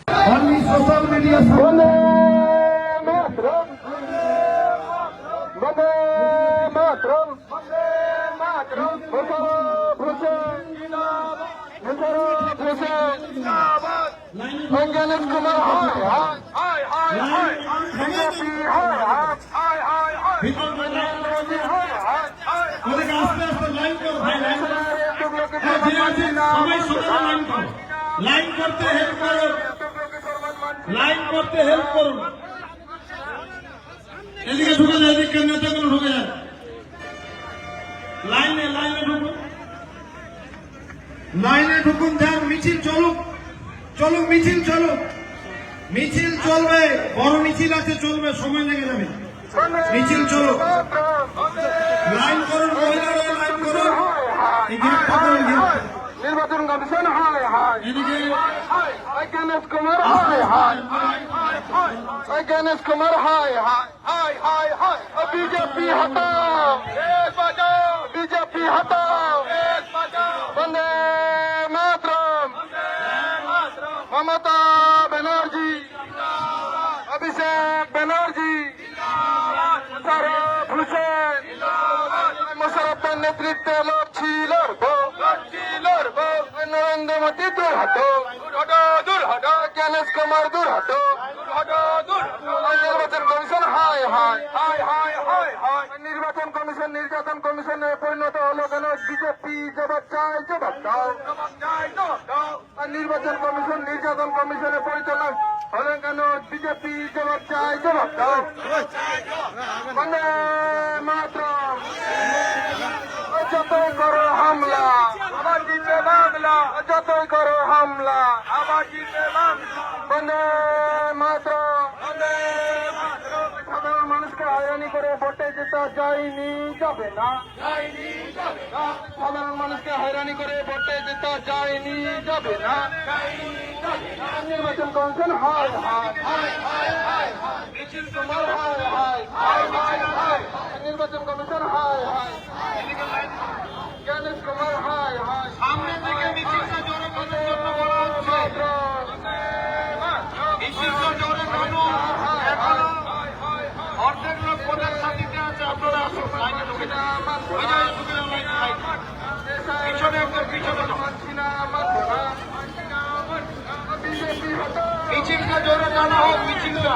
Only social media. Vande Mataram. Vande Mataram. Vande Mataram. Ganesh Kumar, hi. BJP, hi. ওদেরকে আস্তে আস্তে line করো ভাই, লাইন করো। সবাই সোজা লাইন করো, লাইন করতে হেল্প করো, লাইন করতে হেল্প করুন। এদিকে ঢুকে যায়, এদিকে নেতাগুলো ঢুকে যায়, লাইনে ঢুকুন, লাইনে ঢুকুন। যান, মিছিল চলুক, মিছিল চলুক, মিছিল চলবে, বড় মিছিল আছে, চলবে, সময় লেগে যাবে। মিছিল চলুক, লাইন করুন, মহিলারা লাইন করুন, নির্বাচন কমিশন, এদিকে Ganesh Kumar, Ganesh Kumar, BJP हटाओ, BJP हटाओ, वंदे मातरम, ममता बनर्जी, अभिषेक बनर्जी, मुशर्रफ हुसैन, मुशर्रफের নেতৃত্বে লড়ছি লড়বো, নরেন্দ্র মোদী দূর হটো, Ganesh Kumar দূর হটো, নির্বাচন কমিশন, নির্বাচন কমিশন নির্যাতন কমিশনে পরিণত হলো কেন? বিজেপি জবাব চায়, জবাব দাও। নির্বাচন কমিশন নির্যাতন কমিশনে পরিচালনা হলো কেন? বিজেপি জবাব চায়, জবাব দাও। বন্দে মাতরম, যতই করো হামলা আবার জিতবে বাংলা, যতই করো হামলা আবার জিতবে বাংলা। বন্দে মাতরম, সাধারণ মানুষকে হয়রানি করে ভোটে যেতে যায়নি, যাবে না। সাধারণ মানুষকে হয়রানি করে ভোটে যেতে যায়নি, যাবে না। নির্বাচন কমিশন, মিছিল কুমার, নির্বাচন কমিশন, Ganesh Kumar, সামনে থেকে মিছিলটা জোরে করার জন্য বলা হচ্ছে, মিছিলটা জোরে টানুন। এখনো অর্ধেক লোক ভোটার সাথীতে আছে, আপনারা আসুন, লাইনে ঢুকে যান, ওই জায়গায় ঢুকে যান, লাইনে পিছনে একদম পিছনে যান। মিছিলটা জোরে টানা হোক, মিছিলটা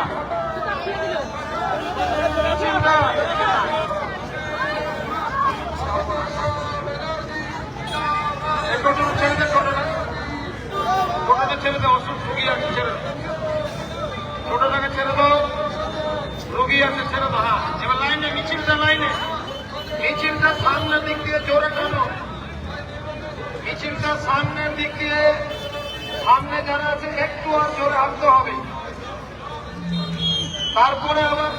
ছেড়ে দাও, অসুখ রুগী আছে, ছেড়ে দাও, ছোটটাকে ছেড়ে দাও, রুগী আছে, ছেড়ে দাও। হ্যাঁ, এবার লাইনে, মিছিলটা সামনের দিক দিয়ে জোরে টানো, মিছিলটা সামনের দিক দিয়ে, সামনে যারা আছে একটু আর জোরে হাঁটতে হবে। তারপরে আবার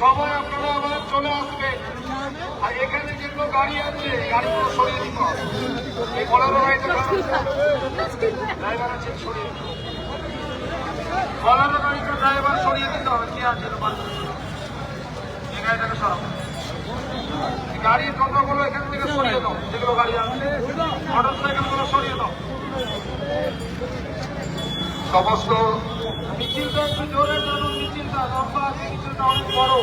সবাই আপনারা আবার চলে আসবে। আর এখানে যেগুলো গাড়ি আছে, গাড়িগুলো সরিয়ে দিতে হবে। এই বলারও হয়তো ড্রাইভার আছে, সরিয়ে দিতে হবে, বলারও গাড়িটা ড্রাইভার সরিয়ে দিতে হবে। কি আছে এই গাড়িটাকে সরাবো, গাড়ির টোটোগুলো এখান থেকে সরিয়ে দাও, যেগুলো গাড়ি আছে, মোটর সাইকেলগুলো সরিয়ে দাও। সমস্ত মিছিলটা একটু জোরে টানুন, মিছিলটা লম্বা আছে, মিছিলটা অনেক বড়।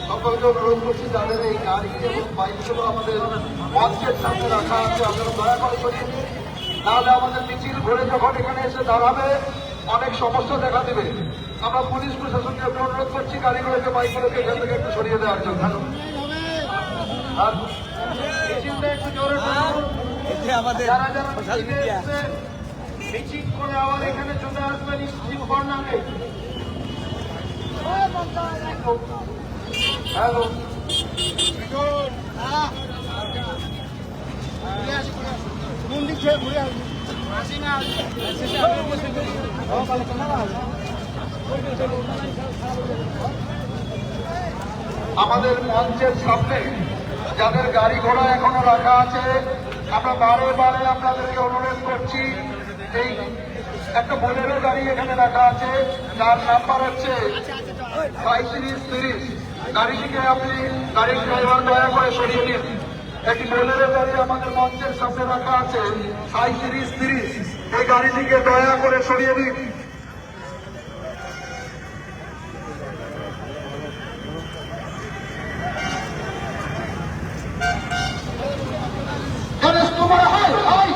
সকলকে অনুরোধ করছি, যাদের এই গাড়ি এবং বাইকগুলো আমাদের মঞ্চের সামনে রাখা আছে, আপনারা দয়া করে সরিয়ে দিন, তাহলে আমাদের মিছিল ঘুরে যখন এখানে এসে দাঁড়াবে অনেক সমস্যা দেখা দেবে। আমরা পুলিশ প্রশাসনকে অনুরোধ করছি, গাড়িগুলোকে, বাইকগুলোকে এখান থেকে একটু সরিয়ে দেওয়ার জন্য। আর মিছিলটা একটু জোরে টানুন, যারা যারা মিছিল করে আবার এখানে চলে আসবেন স্ট্রিট কর্নারে। হ্যালো, কোন দিক থেকে ঘুরে আসবি? আমাদের মঞ্চের সামনে যাদের গাড়ি ঘোড়া এখনো রাখা আছে, আমরা বারে বারে আপনাদেরকে অনুরোধ করছি, এই একটা বোলেরো গাড়ি এখানে রাখা আছে, যার নাম্বার হচ্ছে 3530। গাড়িটিকে আপনি, গাড়ির ড্রাইভার দয়া করে সরিয়ে নিন। একটি বোলেরো গাড়ি আমাদের মঞ্চের সামনে রাখা আছে 3730, এই গাড়িটিকে দয়া করে সরিয়ে দিন। Ganesh Kumar high high,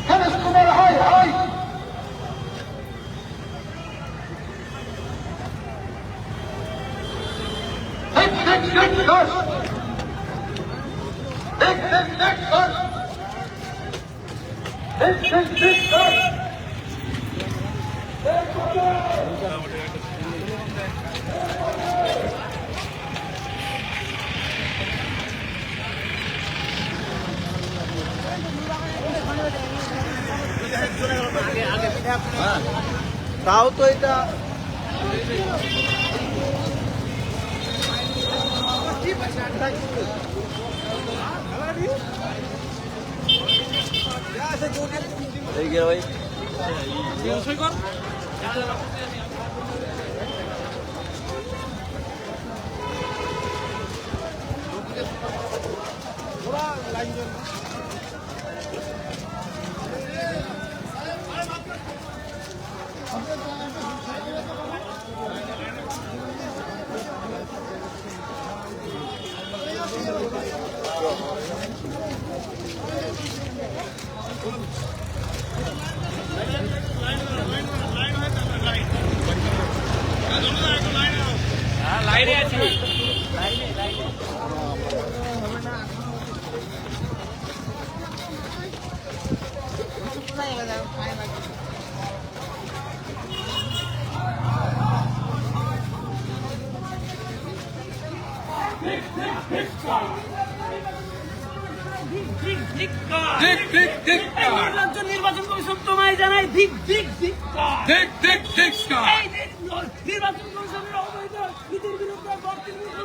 Ganesh Kumar high high. তাও তো এটা এই গে ভাই লাইনে আছি নির্বাচন কমিশন তোমায় জানাই ধিক ধিক ধিক নির্বাচন কমিশনের অবৈধ নীতির বিরুদ্ধে বর্তমান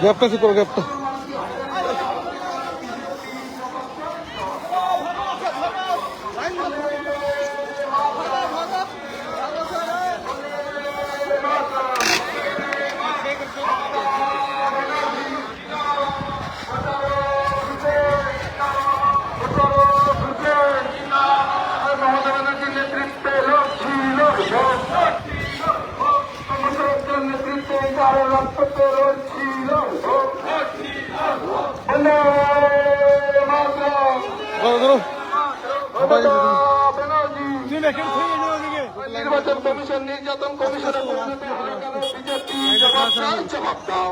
গ্যাপটা কি করো গ্যাপটা নির্বাচন কমিশন নির্যাতন কমিশনে পরিণত হলো কেন? বিজেপি জবাব চাই, জবাব দাও।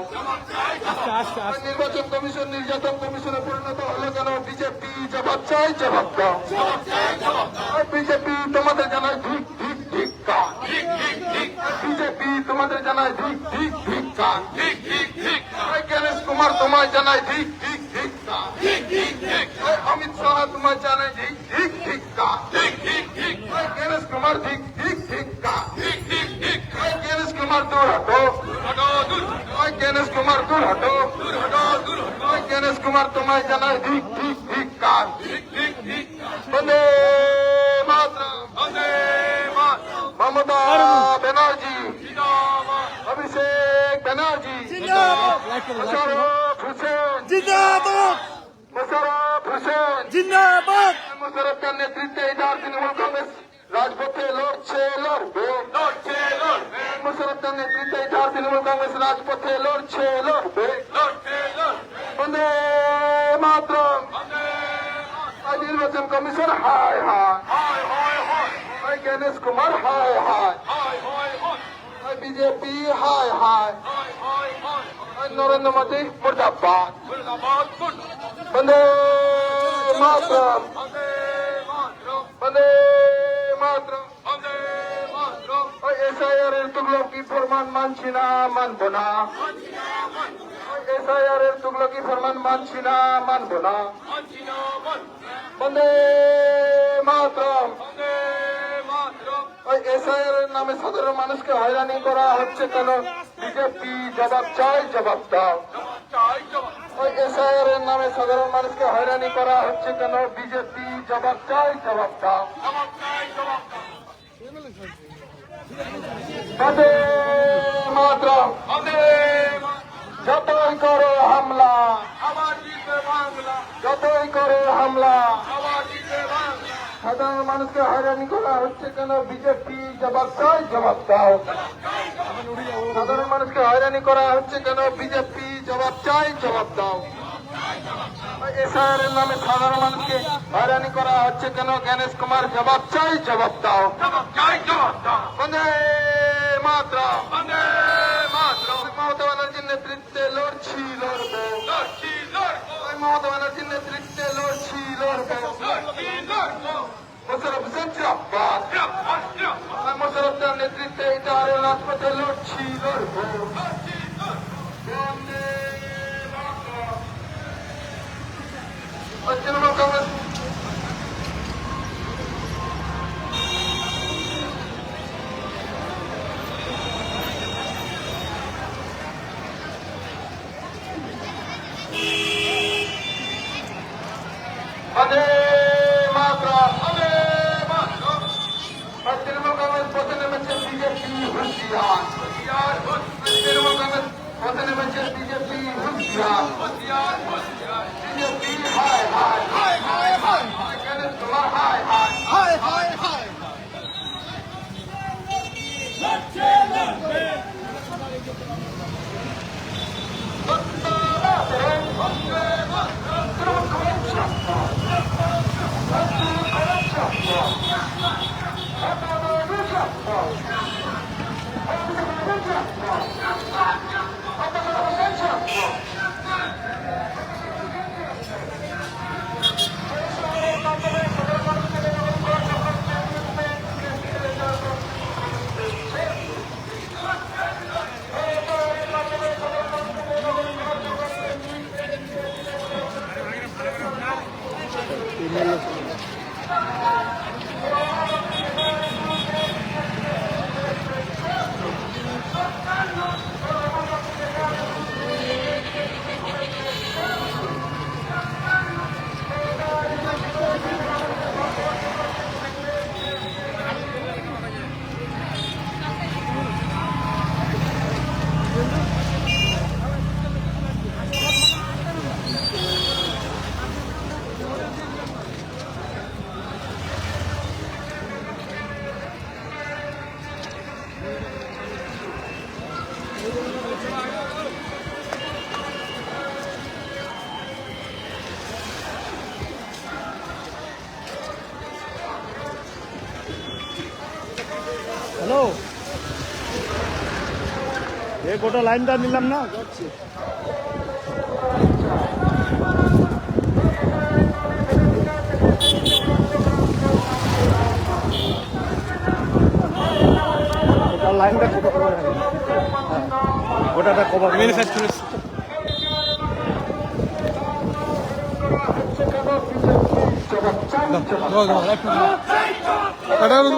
নির্বাচন কমিশন নির্যাতন কমিশনে পরিণত হলো কেন? বিজেপি জবাব চাই, জবাব দাও। বিজেপি তোমাদের জানায় ধিক ধিক ধিক্কার, বিজেপি তোমাদের জানায় ধিক ধিক ধিক্কার, গণেশ কুমার তোমায় জানায় ধিক ধিক ধিক্কার, অমিত শাহ তোমায় জানায় ধিক ধিক ধিক্কার, গণেশ কুমার ধিক ধিক ধিক্কার, গণেশ কুমার দূর হটো, গণেশ কুমার দূর হটো, গণেশ কুমার তোমায় জানায় ধিক ধিক ধিক্কার। বন্দে মাতরম, মমতা ব্যানার্জি, অভিষেক ব্যানার্জি, মোশাররফ হোসেন জিন্দাবাদ, মোশাররফ হোসেন জিন্দাবাদ। মোশাররফের নেতৃত্বে এবার তৃণমূল কংগ্রেস রাজপথে লড়ছে, লড়বে, লড়ছে, লড়বে। মোশাররফের নেতৃত্বে এবার তৃণমূল কংগ্রেস রাজপথে লড়ছে, লড়বে, লড়ছে, লড়বে। বন্দে মাতরম, নির্বাচন কমিশন হায় হায়, গণেশ কুমার হায় হায়, বিজেপি হায় হায় নরেন্দ্র মোদী মুর্দাবাদ বন্দে মাতরম বন্দে মাতরম ওই এসআইআর এর তুগলকি ফরমান মানছি না মানবো না এসআইআর এর তুগলকি ফরমান মানছি না মানবো না বন্দে মাতরম ওই এসআইআর এর নামে সাধারণ মানুষকে হয়রানি করা হচ্ছে কেন বিজেপি জবাব চাই জবাব দাও ওই এসআইআর এর নামে সাধারণ মানুষকে হয়রানি করা হচ্ছে কেন বিজেপি জবাব চাই জবাব দাও বন্দে মাতরম যতই করে হামলা যতই করে হামলা সাধারণ মানুষকে হয়রানি করা হচ্ছে কেন বিজেপি জবাব চাই জবাব দাও সাধারণ মানুষকে হয়রানি করা হচ্ছে কেন বিজেপি জবাব চাই জবাব দাও এসআইআর এর নামে সাধারণ মানুষকে হয়রানি করা হচ্ছে কেন গণেশ কুমার জবাব চাই জবাব দাও বন্দে মাতরম মমতা ব্যানার্জির নেতৃত্বে লড়ছি লড়বো মমতা ব্যানার্জির নেতৃত্বে লড়ছি লড়বো মোশারফ জিন্দাবাদ মোশারফ তার নেতৃত্বে ইটাহারের রাজপথে লড়ছি লড়বো তৃণমূল কংগ্রেস বন্দে মাতরম তৃণমূল কংগ্রেস পথে নেমেছে বিজেপি হুঁশিয়ার তৃণমূল কংগ্রেস পথে নেমেছে বিজেপি হুঁশিয়ার বিজেপি হায় হায় গণেশ কুমার হায় হায় হ্যালো এ গোটা লাইনটা নিলাম না যাচ্ছি গোটা লাইনটা ছোট করে রাখেন গোটাটা কভার ম্যানুফ্যাকচার সাধারণ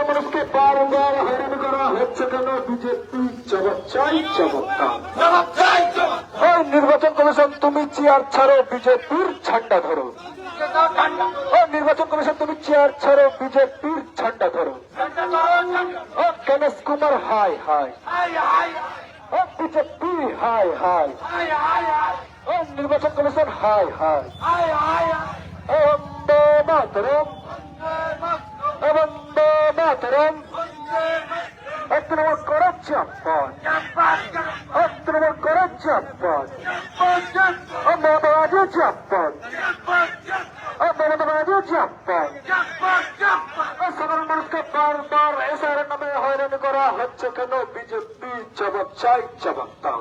মানুষকে বারবার হয়রানি করা হচ্ছে কেন বিজেপি জবাব চাই জবাব দাও নির্বাচন কমিশন তুমি চেয়ার ছাড়ো বিজেপির ঝান্ডা ধরো নির্বাচন কমিশন তুমি চেয়ার ছাড়ো বিজেপির ঝান্ডা ধরো গণেশ কুমার হায় হায় বিজেপি হায় হায় নির্বাচন কমিশন হায় হায় বন্দে মাতরম বন্দে মাতরম তৃণমূল করে চাপান তৃণমূল করে চাপান মমতাবাদী চাপান মমতাবাদী চাপান সাধারণ মানুষকে বারবার এসআইআর নামে হয়রানি করা করা হচ্ছে কেন? বিজেপি জবাব চাই, জবাব দাও।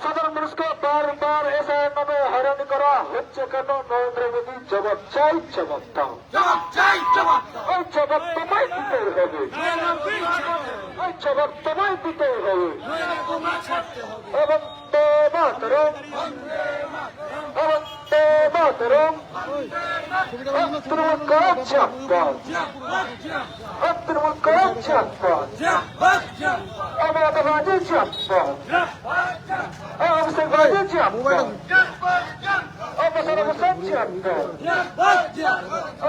সাধারণ মানুষকে বারবার এসআইয়ের নামে হয়রানি করা হচ্ছে কেন? নরেন্দ্র মোদী জবাব চাই, জবাব দাও। ওই জবাব তোমায় দিতে হবে, ওই জবাব তোমায় দিতে হবে। এবং মাতরম, এবং মাতরম, তৃণমূল করাচ্ছে আপনার, তৃণমূল করাচ্ছে আপনার, আমাদের রাজেছে আপনার, আমাদের রাজেছে আপনার, আমাদের বসাচ্ছে আপনার,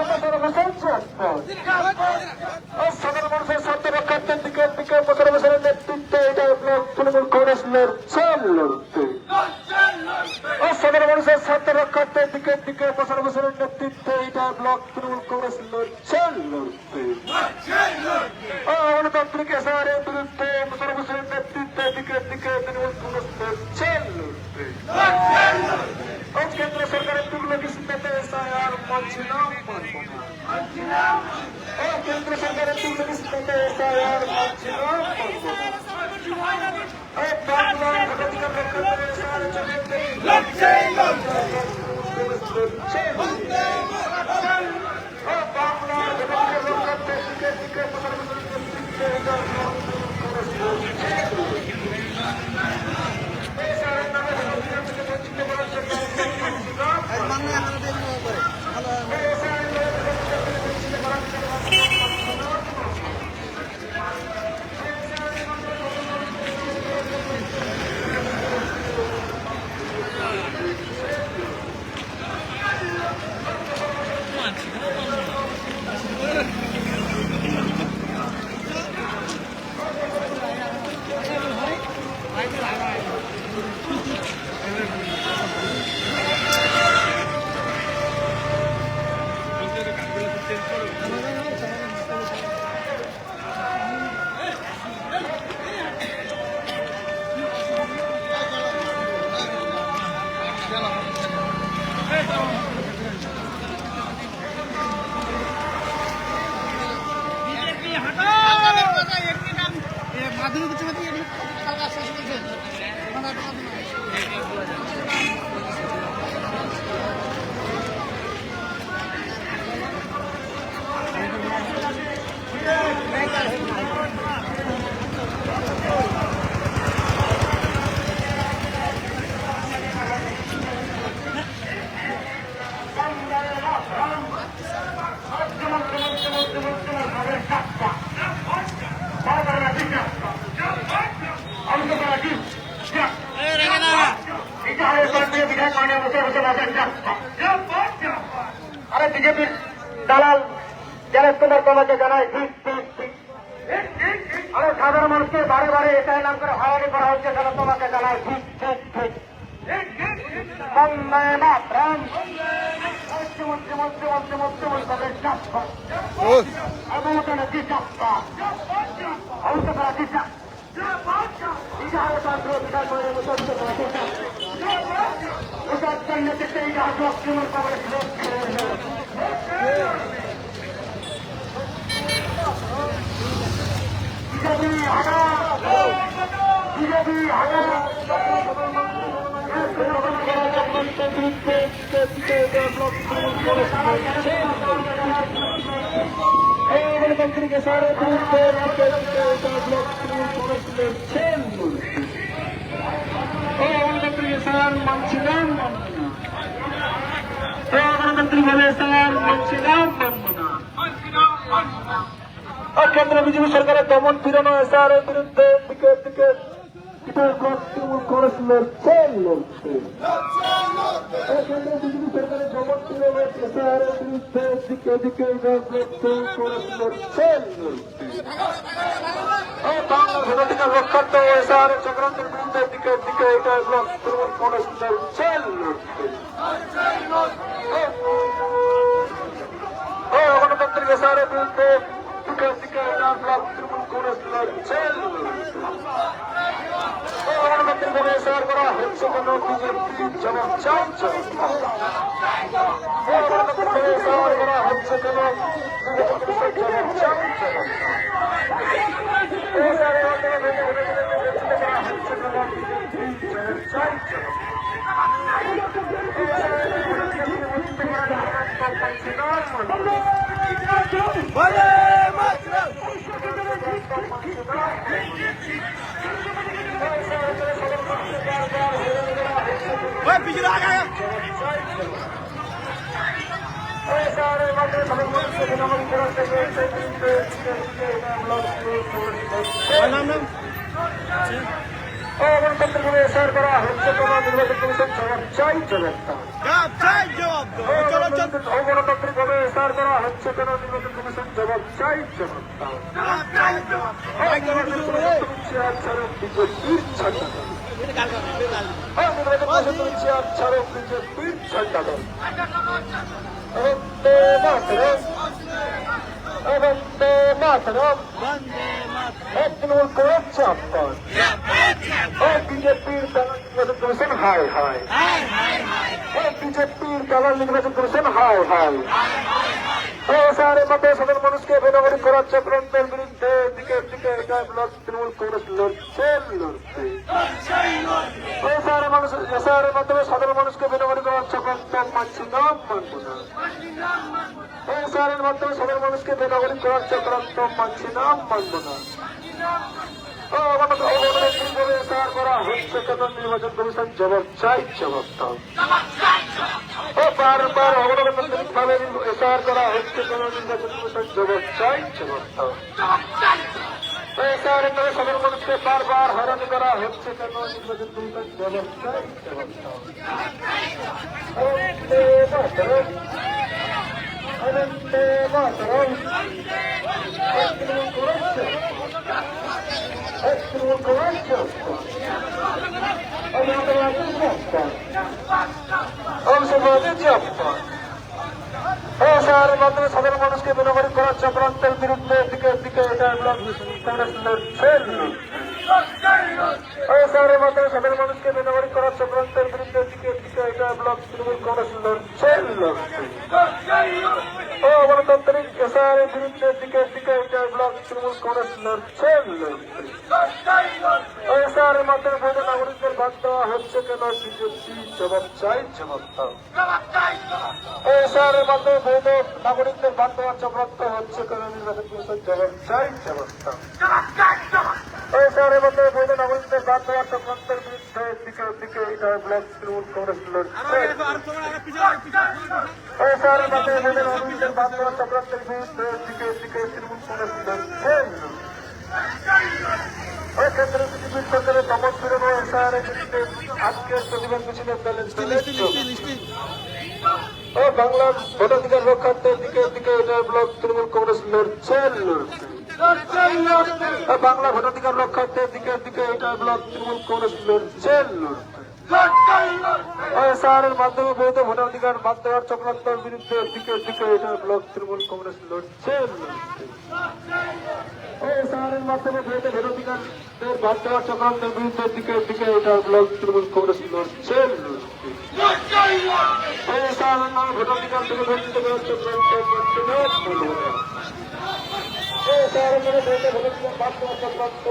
আমাদের বসাচ্ছে আপনার। সাধারণ মানুষের স্বার্থ রক্ষার্থের দিকে বছর বছরের নেতৃত্বে এটা ব্লক তৃণমূল কংগ্রেস লড়ছে, লড়তে। সাধারণ মানুষের স্বার্থ রক্ষার্থের দিকে বছর বছরের নেতৃত্বে এটা ব্লক তৃণমূল কংগ্রেস লড়ছে, লড়তে। গণতান্ত্রিক এসআইয়ের বিরুদ্ধে বছর বছরের নেতৃত্বে দিকে তৃণমূল কংগ্রেস লড়ছে, লড়তে। কেন্দ্র সরকারের তুগলকি সিদ্ধান্তে এসআইআর মানছি না, মানব না। কেন্দ্র সরকারের তুগলকি সিদ্ধান্তে এসআইআর মানছি না, মানব না। বাংলার ভোটাধিকার রক্ষা করে এসআইআর চলে লড়ছে, লড়ছে। বাংলার ভোটাধিকার রক্ষার্থে দিকে বছর বছরের নেতৃত্বে এটা কংগ্রেস লড়ছে। এসআইআর নামে ভোটাধিকার থেকে বঞ্চিত করার জন্য মাধ্যমিক উচ্চ মাধ্যমিক আরে বিজেপির দালাল জানেশ কুমার তোমাকে জানাই ঠিক ঠিক ঠিক। আরে সাধারণ মানুষকে বারে বারে এটাই নাম করে হয়রানি করা হচ্ছে কেন? তোমাকে জানাই ঠিক ঠিক ঠিক। বন্দে মাতরম, মুখ্যমন্ত্রী মুখ্যমন্ত্রী মুখ্যমন্ত্রী তাদের চাপা আদালতের কি চাপা অন্তরা কি চাপ বিধানতন্ত্র বিধান করে মুসলমান ওটার জন্য এই রাজ্য তৃণমূল কংগ্রেস লড়ছে। বিজেপি হারা, বিজেপি হারা। गणतंत्र के सारे गणतंत्र के सार मंचिलाम गणतंत्री बोले सार मंचिलाम और केंद्र बीजेपी सरकार दमन पीड़न एसआर विरुद्ध दिखे दिखे तृणमूल कांग्रेस लड़ছে লড়ছে কেন্দ্র বিজেপি সরকারের দমন পীড়ন এসআর বিরুদ্ধে দিকে দিকে তৃণমূল কাंग्रेस লড়ছে লড়ছে বাংলার ভোটাধিকার রক্ষার্থে এসআর চক্রান্তের বিরুদ্ধে দিকে দিকে এটা ব্লক তৃণমূল কাंग्रेस লড়ছে লড়ছে গণতান্ত্রিক এসআর বিরুদ্ধে দিকে দিকে এটা ব্লক তৃণমূল কাंग्रेस লড়ছে লড়ছে গণতান্ত্রিকভাবে এসআর করা হচ্ছে কেন বিজেপির জবাব চাই গণতান্ত্রিকভাবে এসআর করা হচ্ছে কেন জবাব চাই গণতান্ত্রিকভাবে এসআর করা হচ্ছে কেন নির্বাচন কমিশন জবাব চাই গণতান্ত্রিকভাবে এসআর করা হচ্ছে কেন নির্বাচন কমিশন জবাব চাই বিজেপির ছাড়ো বিজেপির ঝান্ডা দল বন্দে মাতরম তৃণমূল করেছে আপনার বিজেপির নির্বাচন কমিশন হাই হাই বিজেপির দলের নির্বাচন কমিশন হাই হাই এসআরের মধ্যে সাধারণ মানুষকে বেনাগরিক করার চক্রান্তের বিরুদ্ধে দিকে দিকে এটা ব্লক তৃণমূল কংগ্রেস লড়ছে এসআরের মাধ্যমে সাধারণ মানুষকে বেনাগরিক করার চক্রান্ত মানছি না মানব না এসআরের মাধ্যমে সাধারণ মানুষকে বেনাগরিক করার চক্রান্ত মানছি না মানব না এসআর করা হচ্ছে কেন নির্বাচন কমিশন জবাব চাই বারবার অগণতান্ত্রিক ভাবে এসআর করা হচ্ছে কেন নির্বাচন কমিশন জবাব চাই এসআরের নামে সাধারণ মানুষকে বারবার হয়রানি করা হচ্ছে কেন নির্বাচন কমিশন জবাব চাই এসআরের মাধ্যমে সাধারণ মানুষকে বেনাগরিক করার চক্রান্তের বিরুদ্ধে দিকে দিকে এটা ব্লক কংগ্রেস লড়ছে এসআরের মাধ্যমে সাধারণ মানুষকে বেনাগরিক করার চক্রান্তের বিরুদ্ধে দিকে দিকে এটা ব্লক তৃণমূল কংগ্রেস লড়ছে গণতান্ত্রিক এসআরের বিরুদ্ধে দিকে দিকে এটা ব্লক তৃণমূল কংগ্রেস লড়ছে এসআরের মাধ্যমে বৈধ নাগরিকদের বাদ দেওয়া হচ্ছে কেন বিজেপি জবাব চাই এসআরের মাধ্যমে বৈধ নাগরিকদের বাদ দেওয়ার চক্রান্ত হচ্ছে কেন নির্বাচন কমিশন জবাব চাই এসআরের মাধ্যমে বৈধ নাগরিকদের বাদ দেওয়ার চক্রান্তের বিরুদ্ধে দিকে দিকে এটা ব্লক তৃণমূল কংগ্রেস লড়ছে এসআরের মাধ্যমে বৈধ নাগরিকদের বাদ দেওয়ার চক্রান্তের বিরুদ্ধে দিকে দিকে তৃণমূল কংগ্রেস লড়ছে এক্ষেত্রে বিজেপি সরকারের দমন ফিরানো এসআরের বিরুদ্ধে আজকের প্রতিবাদ মিছিলের বাংলার ভোটাধিকার রক্ষার্থের দিকে দিকে এটা ব্লক তৃণমূল কংগ্রেস লড়ছে বাংলা ভোটাধিকার রক্ষার্থের দিকে দিকে এটা ব্লক তৃণমূল কংগ্রেস লড়ছে এসআরের মাধ্যমে বৈধ ভোটাধিকার বাদ দেওয়ার চক্রান্তের বিরুদ্ধে দিকে দিকে এটা ব্লক তৃণমূল কংগ্রেস লড়ছে এসআরের মাধ্যমে বৈধ ভোটাধিকার বাদ দেওয়ার চক্রান্তের বিরুদ্ধে দিকে দিকে এটা ব্লক তৃণমূল কংগ্রেস লড়ছে এসআরের নামে ভোটাধিকার থেকে বঞ্চিত করার চক্রান্ত এসআরের নামে বৈধ ভোটাধিকার বাদ দেওয়ার চক্রান্ত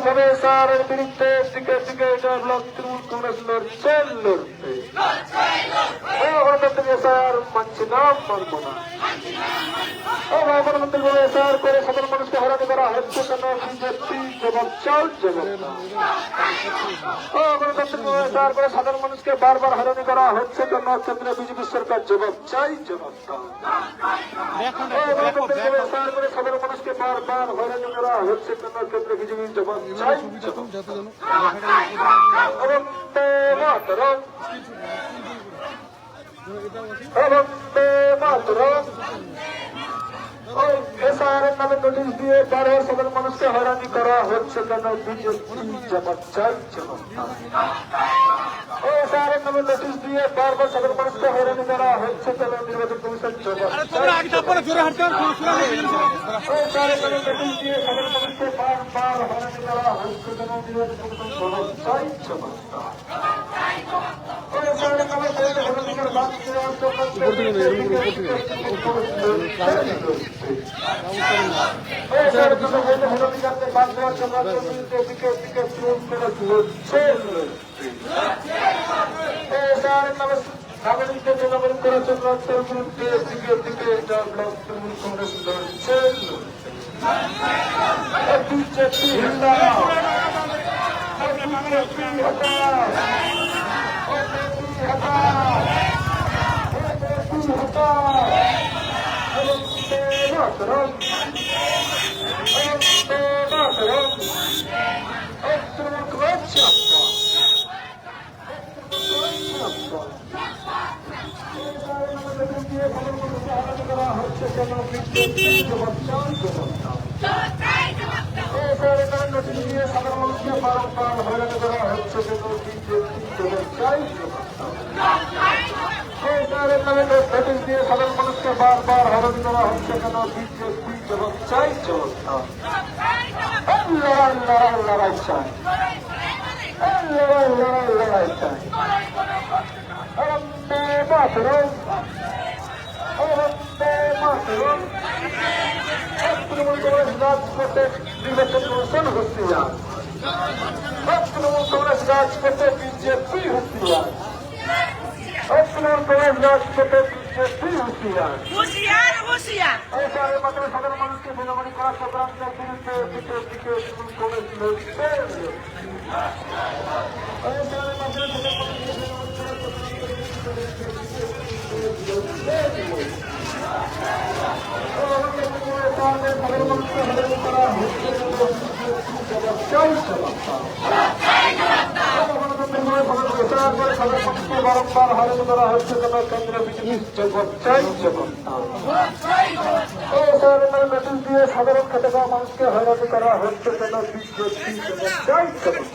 হবে স্যারের বিরুদ্ধে দিকে দিকে এটা ব্লক তৃণমূল কংগ্রেস লড়ছে লড়বে গণতন্ত্রকে স্যার মানছি না মানবো না গণতন্ত্রকে স্যার করে সাধারণ মানুষকে হয়রানি করা হচ্ছে কেন বিজেপি জবাব চাল জবাব গণতন্ত্রকে স্যার করে সাধারণ মানুষকে বারবার হয়রানি করা হচ্ছে কেন কেন্দ্রে বিজেপি সরকার জবাব চাই জবাব গণতন্ত্রকে স্যার করে সাধারণ মানুষকে বারবার হয়রানি করা হচ্ছে কেন কেন্দ্রে বিজেপি জবাব চাই এসআরের নামে নোটিশ দিয়ে বারবার সাধারণ মানুষকে হয়রানি করা হচ্ছে কেন বিজেপি জবাব চাই জবাব এসআরের নামে নোটিশ দিয়ে বারবার সাধারণ মানুষকে হয়রানি করা হচ্ছে কেন নির্বাচন কমিশন জবাব এসআরের নামে নোটিশ দিয়ে সাধারণ মানুষকে বারবার হয়রানি করা হচ্ছে কেন নির্বাচন কমিশন জবাব চাই জবাব এসআরের নামে ভোটাধিকার বাদ দেওয়ার জন্য ভোটাধিকারকে বাদ দেওয়ার জন্য নাগরিকদের জনগণ করার জন্য দিকে দিকে ব্লক তৃণমূল কংগ্রেস লড়ছে বিজেপি সাধারণ মানুষকে বারবার হয়রানি করা হচ্ছে কেন নোটিশ দিয়ে সাধারণ মানুষকে বারবার হয়রানি করা হচ্ছে কেন বিজেপি জবাব চাই জবাব লড়াই চাই লড়াই চাই তৃণমূল কংগ্রেস রাজপথে নির্বাচন কমিশন হুঁশিয়ার তৃণমূল কংগ্রেস রাজপথে বিজেপি হুঁশিয়ার তৃণমূল কংগ্রেস রাজপথে বিজেপি হুঁশিয়ার এসআরের মাধ্যমে সাধারণ মানুষকে বেনামানি করা চক্রান্তের বিরুদ্ধে দিকে দিকে তৃণমূল কংগ্রেস লড়ছে এসআরের মাধ্যমে সাধারণ মানুষকে বেনামানি করা বারম্বার হয়রানি করা হচ্ছে কেন কেন্দ্র বিজেপি জবাব চাই জবাব নোটিশ দিয়ে সাধারণ খেটে খাওয়া মানুষকে হয়রানি করা হচ্ছে কেন বিজেপি জবাব চাই জবাব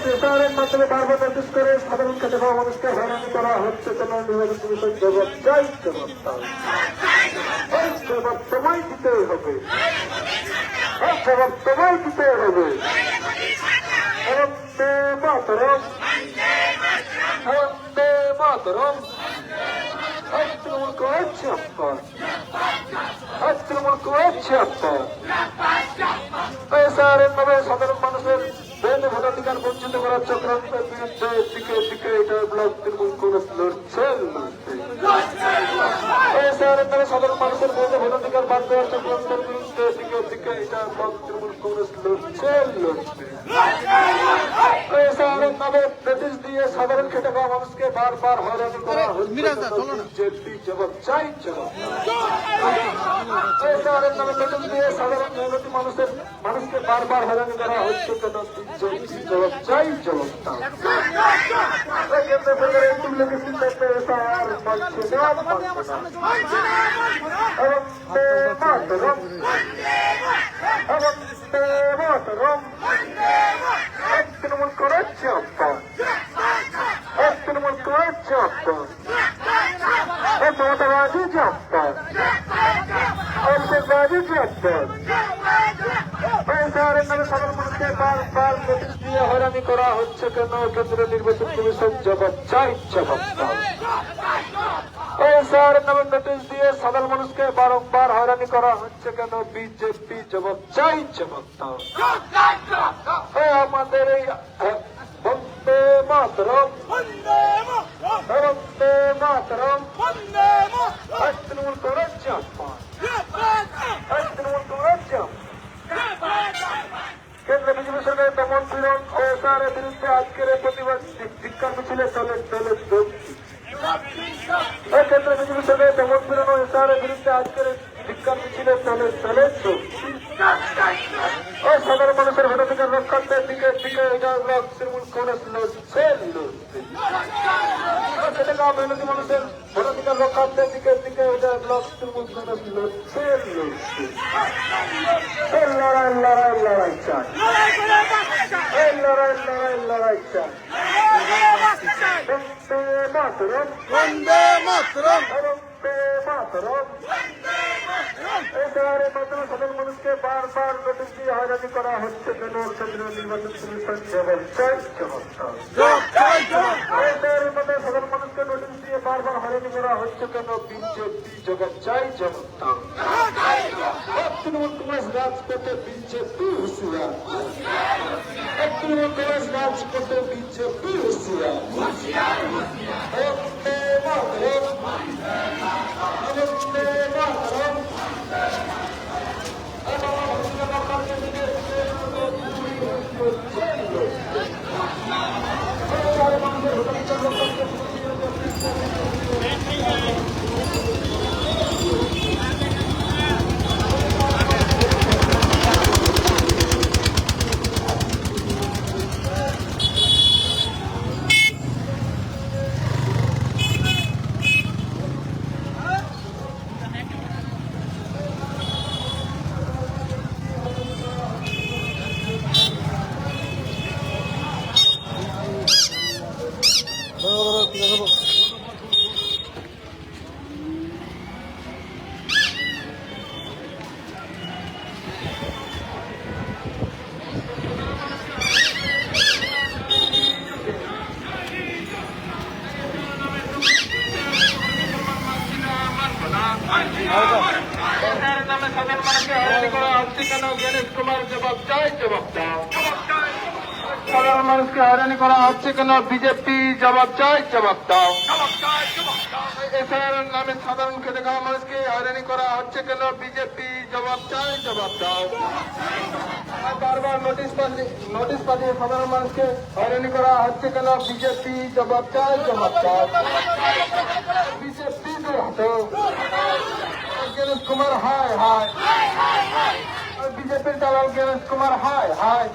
এসআরের মাধ্যমে বারবার নোটিশ করে সাধারণ খেটে খাওয়া মানুষকে হয়রানি করা হচ্ছে কেন নির্বাচন কমিশন জবাব চাই জবাব জবাব সময় দিতে হবে জবাব সময় দিতে হবে মাতরম মাতরম তৃণমূল করেছে তৃণমূল করেছে এসআরের নামে সাধারণ মানুষের বেনে ভোটাধিকার বঞ্চিত করার চক্রান্তের বিরুদ্ধে দিকে দিকে এটা ব্লক তৃণমূল কংগ্রেস লড়ছে এসআরের নামে সাধারণ মানুষের বেনে ভোটাধিকার বাদ দেওয়ার চক্রান্তের বিরুদ্ধে দিকে দিকে এটা ব্লক তৃণমূল কংগ্রেস লড়ছে এসআরের নামে নোটিশ দিয়ে সাধারণ খেটে খাওয়া মানুষকে বারবার হয়রানি করা হচ্ছে বিজেপি জবাব চাই জবাব এসআরের নামে নোটিশ দিয়ে সাধারণ মেহনতি মানুষকে বারবার হয়রানি করা হচ্ছে কেন বিজেপি জবাব চাই জবাব তৃণমূল করেছে তৃণমূল করেছে মমতাবাদী জব্বর অভিষেকবাদী জব্বর এসআরের নামে সাধারণ মানুষকে বারবার নোটিশ দিয়ে হয়রানি করা হচ্ছে কেন কেন্দ্রীয় নির্বাচন কমিশন জবাব চাই জবাব এসআইআর নামে নোটিশ দিয়ে সাধারণ মানুষকে বারংবার হয়রানি করা হচ্ছে কেন? বিজেপি জবাব চাই, জবাব দাও। আমাদের এই বন্দে মাতরম, বন্দে মাতরম, তৃণমূল কংগ্রেস জাতপাত, তৃণমূল কংগ্রেস জাতপাত। কেন্দ্র বিজেপি সরকারের দমন পীড়ন ও এসআইআর বিরুদ্ধে আজকের এই প্রতিবাদ ধিক্কার মিছিলে দলের কেন্দ্র বিজেপি সরকারের দমন পীড়ন ও এসআইআর বিরুদ্ধে আজকের ধিক্কার মিছিলে দলের ও সাধারণ মানুষের ভোটাধিকার রক্ষার্থের দিকে তৃণমূল কংগ্রেস লড়ছে। মেহনতি মানুষের ভোটাধিকার রক্ষার্থের দিকে তৃণমূল কংগ্রেস লড়ছে। লড়াই চাই, লড়াই চাই। বন্দে মাতরম, বন্দে মাতরম। এসআইআর মাধ্যমে সাধারণ মানুষকে বারবার নোটিশ দিয়ে হয়রানি করা হচ্ছে কেন? কেন্দ্রীয় নির্বাচন কমিশন জবাব চাই, জবাব দাও। এসআইআর মাধ্যমে সাধারণ মানুষকে নোটিশ দিয়ে বারবার হয়রানি করা হচ্ছে কেন? বিজেপি জবাব চাই, জবাব দাও। তৃণমূল কংগ্রেস রাজপথে, বিজেপি হুঁশিয়ার। তৃণমূল কংগ্রেস রাজপথে, বিজেপি হুঁশিয়ার। বন্দে মাতরম, বন্দে মাতরম। সাধারণ মানুষকে হয়রানি করা হচ্ছে কেন? গণেশ কুমার জবাব চাই, জবাব দাও। সাধারণ মানুষকে হয়রানি করা হচ্ছে কেন? বিজেপি জবাব চাই, জবাব দাও। এসআইআর নামে সাধারণ খেটে খাওয়া মানুষকে হয়রানি করা হচ্ছে কেন? বিজেপি জবাব চাই, জবাব দাও। বারবার নোটিশ পাঠিয়ে সাধারণ মানুষকে হয়রানি করা হচ্ছে কেন? বিজেপি জবাব চাই, জবাব দাও। বিজেপি গণেশ কুমার হায় হায়, বিজেপির দালাল গণেশ কুমার হায় হায়।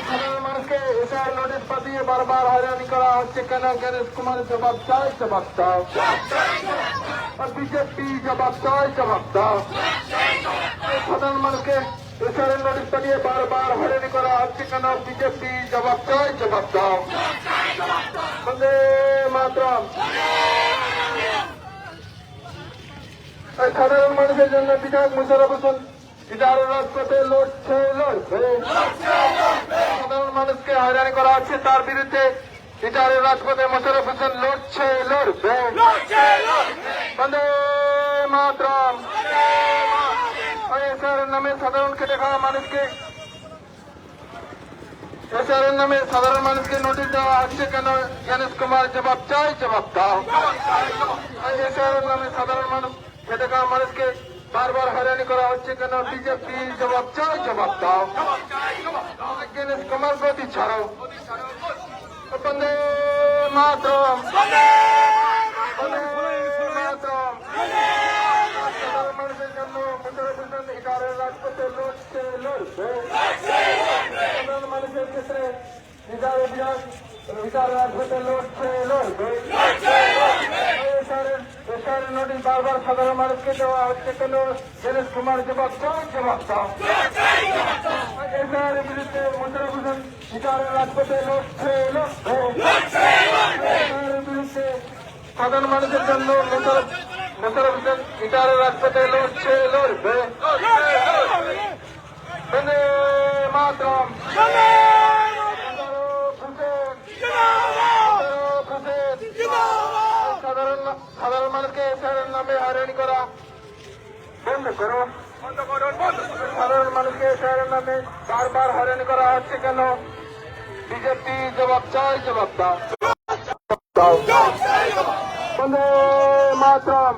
সাধারণ মানুষকে এসআইআর নোটিশ পাঠিয়ে বারবার হয়রানি করা হচ্ছে কেন? গণেশ কুমার জবাব চাই, জবাব দাও। বিজেপি জবাব চাই, জবাব দাও। সাধারণ মানুষকে এসআইআর নোটিশ পাঠিয়ে বারবার হয়রানি করা হচ্ছে কেন? বিজেপি জবাব চাই, জবাব দাও। বন্দে মাতরম। সাধারণ মানুষের জন্য বিধায়ক মুশারফ হোসেন ইটারের রাজপথে লড়ছে, লড়বে। সাধারণ মানুষকে হয়রানি করা হচ্ছে, তার বিরুদ্ধে ইটারের রাজপথে মুশারফ হোসেন লড়ছে, লড়বে। বন্দে মাতরম। এসআইআর নামে সাধারণ খেটে খাওয়া মানুষকে এসআইআর নামে সাধারণ মানুষকে নোটিশ দেওয়া হচ্ছে কেন? গণেশ কুমার জবাব চাই, জবাব দাও। এসআইআর নামে সাধারণ মানুষ খেটে খাওয়া মানুষকে বারবার হয়রানি করা হচ্ছে কেন? বিজেপি জবাব চাই, জবাব দাও। গণেশ কুমার গতি ছাড়ো। বন্দে মাতরম, বন্দে মাতরম। সাধারণ মানুষের জন্য মুশারফ হোসেন ইটারের রাজপথে লড়ছে, লড়বে। সাধারণ মানুষের ক্ষেত্রে ইটারের রাজপথে লড়ছে, লড়বে। এসআইআর নোটিশ বারবার সাধারণ মানুষকে দেওয়া হচ্ছে কেন? গণেশ কুমার জবাব চাই, জবাব দাও। এসআইআর বিরুদ্ধে মুশারফ হোসেন ইটারের রাজপথে লড়ছে, লড়বে। এসআইআর বিরুদ্ধে সাধারণ মানুষের জন্য মুশারফ হোসেন ইটারের রাজপথে লড়ছে, লড়বে। বন্দে মাতরম। সাধারণ হয়রানি করা বন্ধ করো, সাধারণ মানুষকে এসআইআরের নামে বারবার হয়রানি করা হচ্ছে কেন? বিজেপি জবাব চাই, জবাব দাও। বন্দে মাতরম।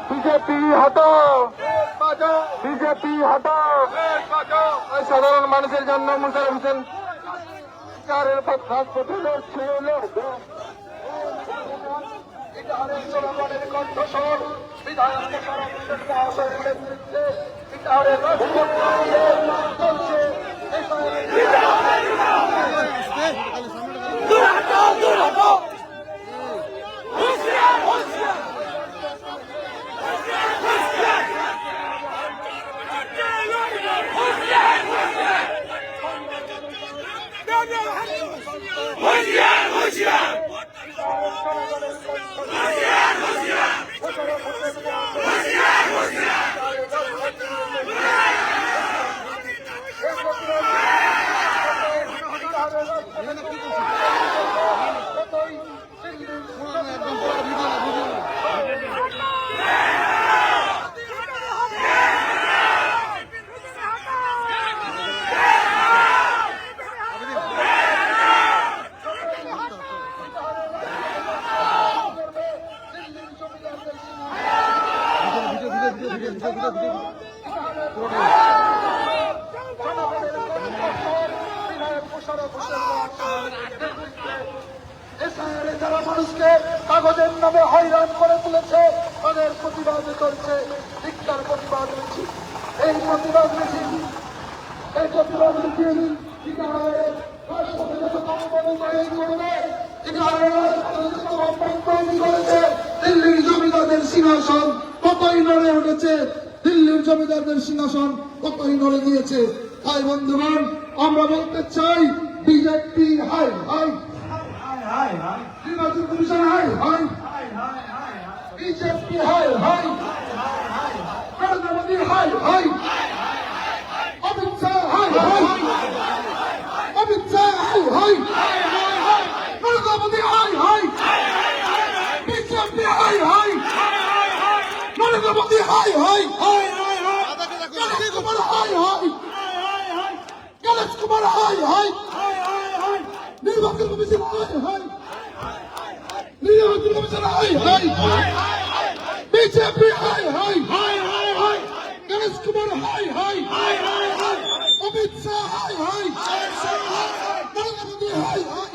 বিজেপি হটাও, বিজেপি হটাও। সাধারণ মানুষের জন্য মুশারফ হোসেন চারের রাজপথে লড়ছিল। জনগণের কণ্ঠস্বর বিধায়ককে চলছে। যারা মানুষকে কাগজের নামে হয়রান করে তুলেছে তাদের প্রতিবাদ করছে। শিক্ষার প্রতিবাদ মিছিল, এই প্রতিবাদ মিছিল, এই প্রতিবাদ মিছিল দিল্লির জমিদারদের সিংহাসন কতই নড়ে উঠেছে, দিল্লির জমিদারদের সিংহাসন কতই নড়ে গিয়েছে। তাই বন্ধুগণ, আমরা বলতে চাই বিজেপি হাই হাই, নির্বাচন commission high high, BJP high high, Narendra Modi high high, Amit Shah high high, Amit Shah high high, Narendra Modi high high, BJP high high, Narendra Modi high high, Ganesh Kumar high high, Ganesh Kumar high high, নির্বাচন কমিশন হাই হাই, নির্বাচন commission high high, BJP high high, Ganesh Kumar high high, Amit Shah high high, Narendra Modi high high,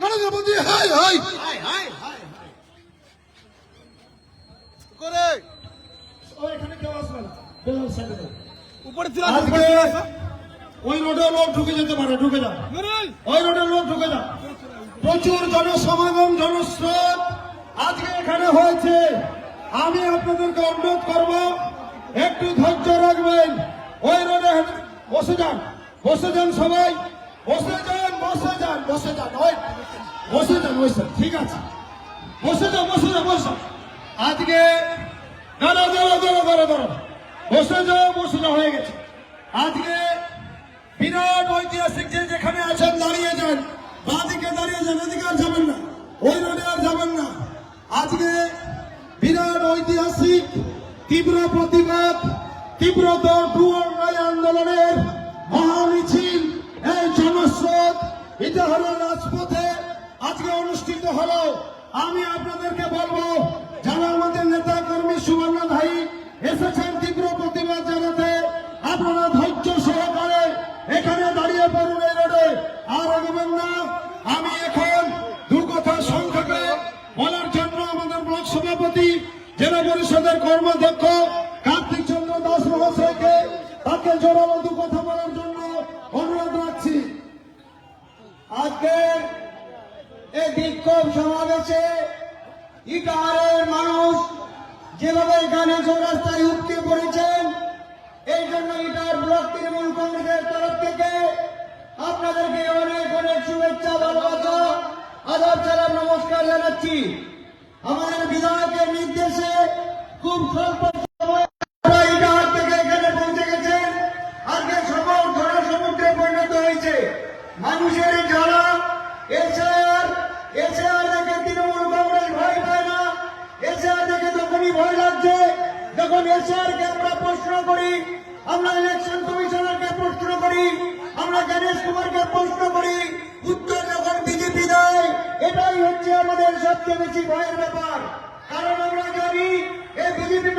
Narendra Modi high high. এখানে কেউ আসবে না, উপরে আজকে ওই রোডে লোক ঢুকে যেতে পারে, ঢুকে যান, ওই রোডে লোক ঢুকে যান। প্রচুর জনসমাগম, জনস্রোত আজকে এখানে হয়েছে। আমি আপনাদেরকে অনুরোধ করব একটু ধৈর্য রাখবেন। ওই রোডে বসে যান, বসে যান, সবাই বসে যান, বসে যান, বসে যান, ওই বসে যান, বসে, ঠিক আছে, বসে যান, বসে যান, বসে। আজকে দাঁড়া দাঁড়া দাঁড়া দাঁড়া দাঁড়া, বসে যাও, বসে যাও, হয়ে গেছে। আজকে বিরাট ঐতিহাসিক, যে যেখানে আছেন দাঁড়িয়ে যান, বাঁদিকে দাঁড়িয়ে যান, এদিকে আর যাবেন না, ওই রোডে আর যাবেন না। আজকে বিরাট ঐতিহাসিক তীব্র প্রতিবাদ, তীব্রতর ডুয়ার আন্দোলনের মহামিছিল, এই জনস্রোত এটা হলো রাজপথে আজকে অনুষ্ঠিত হলো। আমি আপনাদেরকে বলবো, যারা আমাদের নেতা কর্মী সুবর্ণধারী এসেছেন তীব্র প্রতিবাদ জানাতে, আপনারা ধৈর্য সহকারে এখানে দাঁড়িয়ে পড়ুন এই রোডে, আর এগোবেন না। আমি এখন দু কথা সংক্ষেপে বলার জন্য আমাদের ব্লক সভাপতি, জেলা পরিষদের কর্মাধ্যক্ষ কার্তিক চন্দ্র দাস মহাশয়কে, তাকে জোরালো দু কথা বলার জন্য অনুরোধ রাখছি। আজকে এই বিক্ষোভ সমাবেশে ইটাহারের মানুষ যেভাবে এখানে চৌরাস্তায় উঠতে পড়েছেন, এই জন্য ইটাহার ব্লক তৃণমূল কংগ্রেসের তরফ থেকে আপনাদেরকে অনেক অনেক শুভেচ্ছা, ভালোবাসা, আদাব, সালাম, নমস্কার জানাচ্ছি। আমাদের বিধায়কের নির্দেশে খুব স্বল্প সময় ইটাহার থেকে এখানে পৌঁছে গেছেন। আজকে সকল জনসমুদ্রে পরিণত হয়েছে। মানুষের যারা এসআর দেখে তৃণমূল কংগ্রেস ভয় পায় না, এসআর সবচেয়ে বেশি ভয়ের ব্যাপার, কারণ আমরা জানি এই বিজেপি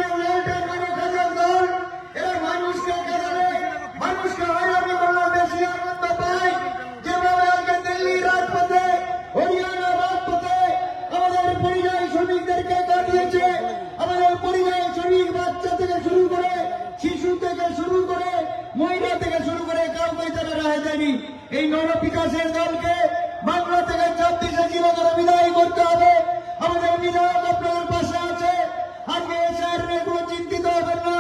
দল এরা মানুষকে কেড়ে, মানুষকে হয়রানি করার বেশি আনন্দ পায়। যেভাবে আজকে দিল্লি রাজপথে, হরিয়ানা রাজপথে আমাদের পরিযায়ী শ্রমিকদেরকে কাটিয়েছে, আমাদের পরিযায়ী শ্রমিক বাচ্চা থেকে শুরু করে, শিশু থেকে শুরু করে, মহিলা থেকে শুরু করে কাউকে তারা রায় দেয়নি। এই নববিকাশের দলকে বাংলা থেকে 26শে চিরতরে বিদায় করতে হবে। আমাদের বিধায়ক আপনাদের পাশে আছে, আজকে এসআর নিয়ে কোনো চিন্তিত হবেন না।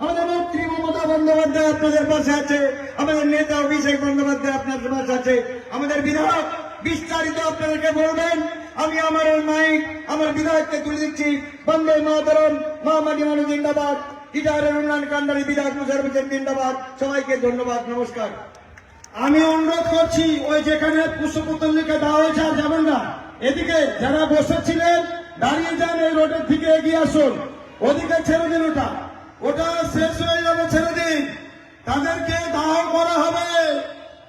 আমাদের নেত্রী মমতা বন্দ্যোপাধ্যায় আপনাদের পাশে আছে, আমাদের নেতা অভিষেক বন্দ্যোপাধ্যায় আপনাদের পাশে আছে। আমাদের বিধায়ক বিস্তারিত আপনাদেরকে বলবেন। আমি আমার ওই মাইক আমার বিধায়ককে তুলে দিচ্ছি। বন্দে মাতরম, মা মাটি মানুষ জিন্দাবাদ, ইটাহারের উন্নয়ন কান্ডারি বিধায়ক মুশারফ হোসেন জিন্দাবাদ। সবাইকে ধন্যবাদ, নমস্কার। আমি অনুরোধ করছি, ওই যেখানে পুষ্পপুতলিকা দেওয়া হয়েছে আর যাবেন না, এদিকে যারা বসেছিলেন দাঁড়িয়ে যান, এই রোডের দিকে এগিয়ে আসুন, ওদিকে ছেড়ে দিন, ওটা শেষ হয়ে যাবে, ছেড়ে দিন। তাদেরকে দাহ করা হবে,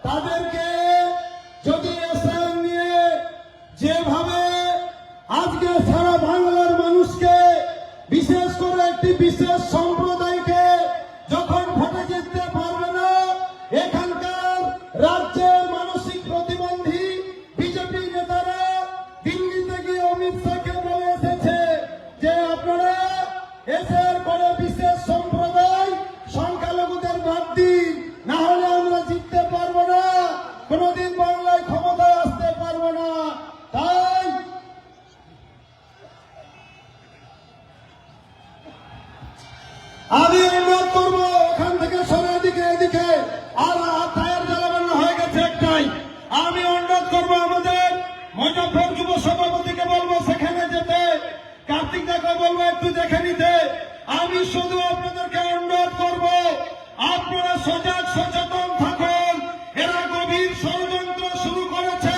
তাদেরকে যদি এসআই নিয়ে যেভাবে আজকে সারা বাংলার মানুষকে, বিশেষ করে একটি বিশেষ সম্প্রদায়কে যখন ভোটে জিততে পারবে না, এখানকার রাজ্যের মানসিক প্রতিবন্ধী বিজেপি নেতারা দিল্লিতে গিয়ে অমিত শাহকে বলে এসেছে যে আপনারা এসের করে বিশেষ সম্প্রদায় সংখ্যালঘুদের বাদ দিন, না হলে আমরা জিততে পারবো না, কোনোদিন বাংলায় ক্ষমতায় আসতে পারবো না। তাই আমি অনুরোধ করবো, ওখান থেকে সরে দিকে এদিকে আর টায়ার জ্বালানো হয়ে গেছে একটাই। আমি অনুরোধ করবো আমাদের মুজফ্ফর যুব সভাপতিকে বলবো সেখানে যেতে, কার্তিক দাকে বলবো একটু দেখে নিতে। আমি শুধু আপনাদেরকে অনুরোধ করবো, আপনারা সজাগ সচেতন থাকুন। এরা গভীর ষড়যন্ত্র শুরু করেছে।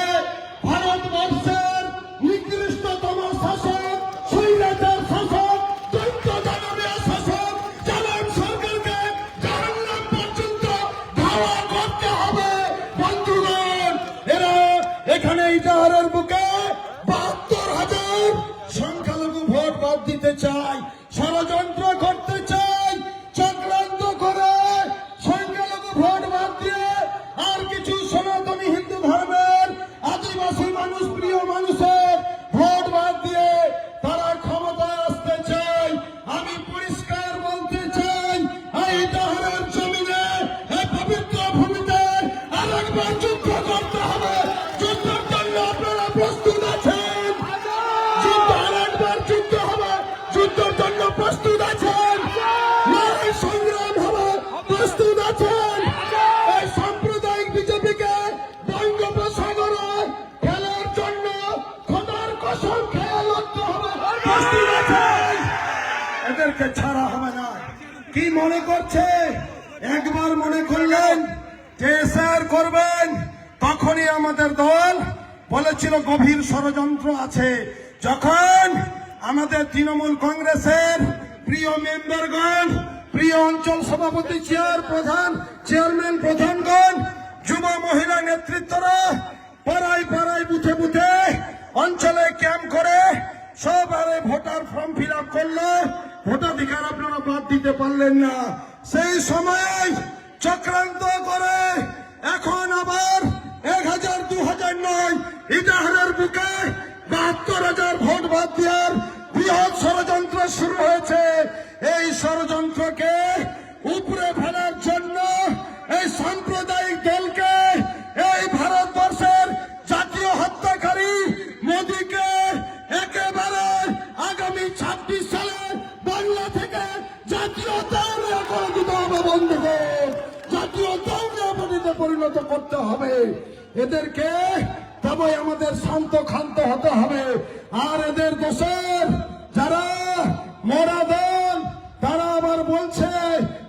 ভারতবর্ষের নিকৃষ্টতম শাসক, স্বৈরাচার শাসক, দৈত্য দানবীয় শাসক জালাম সরকারকে জাহান্নাম পর্যন্ত ধাওয়া করতে হবে। বন্ধুগণ, এরা এখানে ইটাহারের বুকে ৭২,০০০ সংখ্যালঘু ভোট বাদ দিতে চায়, ষড়যন্ত্র করতে চায়, চক্রান্ত করে সংখ্যালঘু ভোট বাদ দিয়ে আর কিছু সনাতনী হিন্দু ধর্মের আদিবাসী মানুষ, প্রিয় মানুষের ভোট বাদ দিয়ে তারা ক্ষমতায় আসতে চায়। আমি পরিষ্কার বলতে চাই, এই ইটাহারের জমিনে, এই পবিত্র ভূমিতে আরেকবার যুদ্ধ করতে হবে। যুদ্ধের জন্য আপনারা প্রস্তুত আছেন? যুদ্ধ আরেকবার যুদ্ধ হবে, যুদ্ধের জন্য প্রস্তুত আছেন? লড়াই সংগ্রাম হবে, প্রস্তুত আছেন? এই সাম্প্রদায়িক বিজেপিকে বঙ্গোপসাগরে খেলার জন্য খোদার কসম খেয়ে লড়তে হবে, প্রস্তুত আছেন? এদেরকে ছাড়া হবে না। কি মনে করছে? একবার মনে করলেন যে স্যার করবেন, তখনই আমাদের দল বলেছিল গভীর ষড়যন্ত্র আছে। যখন আমাদের তৃণমূল কংগ্রেসের প্রিয় মেম্বারগণ, প্রিয় অঞ্চল সভাপতি, চেয়ারম্যান প্রধানগণ, যুব মহিলা নেতৃত্বরা পাড়ায় পাড়ায় বুথে বুথে অঞ্চলে ক্যাম্প করে সবারে ভোটার ফর্ম ফিল আপ করলো, ভোটাধিকার আপনারা বাদ দিতে পারলেন না। সেই সময় চক্রান্ত করে এখন আবার ১,০০০, ২,০০০ নয়, ইটাহারের বুকে ৭২,০০০ ভোট বাদ দেওয়ার বৃহৎ ষড়যন্ত্র শুরু হয়েছে। এই ষড়যন্ত্রকে উপরে ফেলার জন্য এই সাম্প্রদায়িক দলকে, এই ভারতবর্ষের জাতীয় হত্যাকারী মোদীকে একেবারে আগামী ২৬ সালে বাংলা থেকে জাতীয় দৌড়ে করে দিতে হবে। বন্ধুগণ, জাতীয় দৌড়ে পরিণত করতে হবে এদেরকে। তবে আমাদের শান্ত ক্ষান্ত হতে হবে। আর এদের দেশের যারা মরা দল, তারা আবার বলছে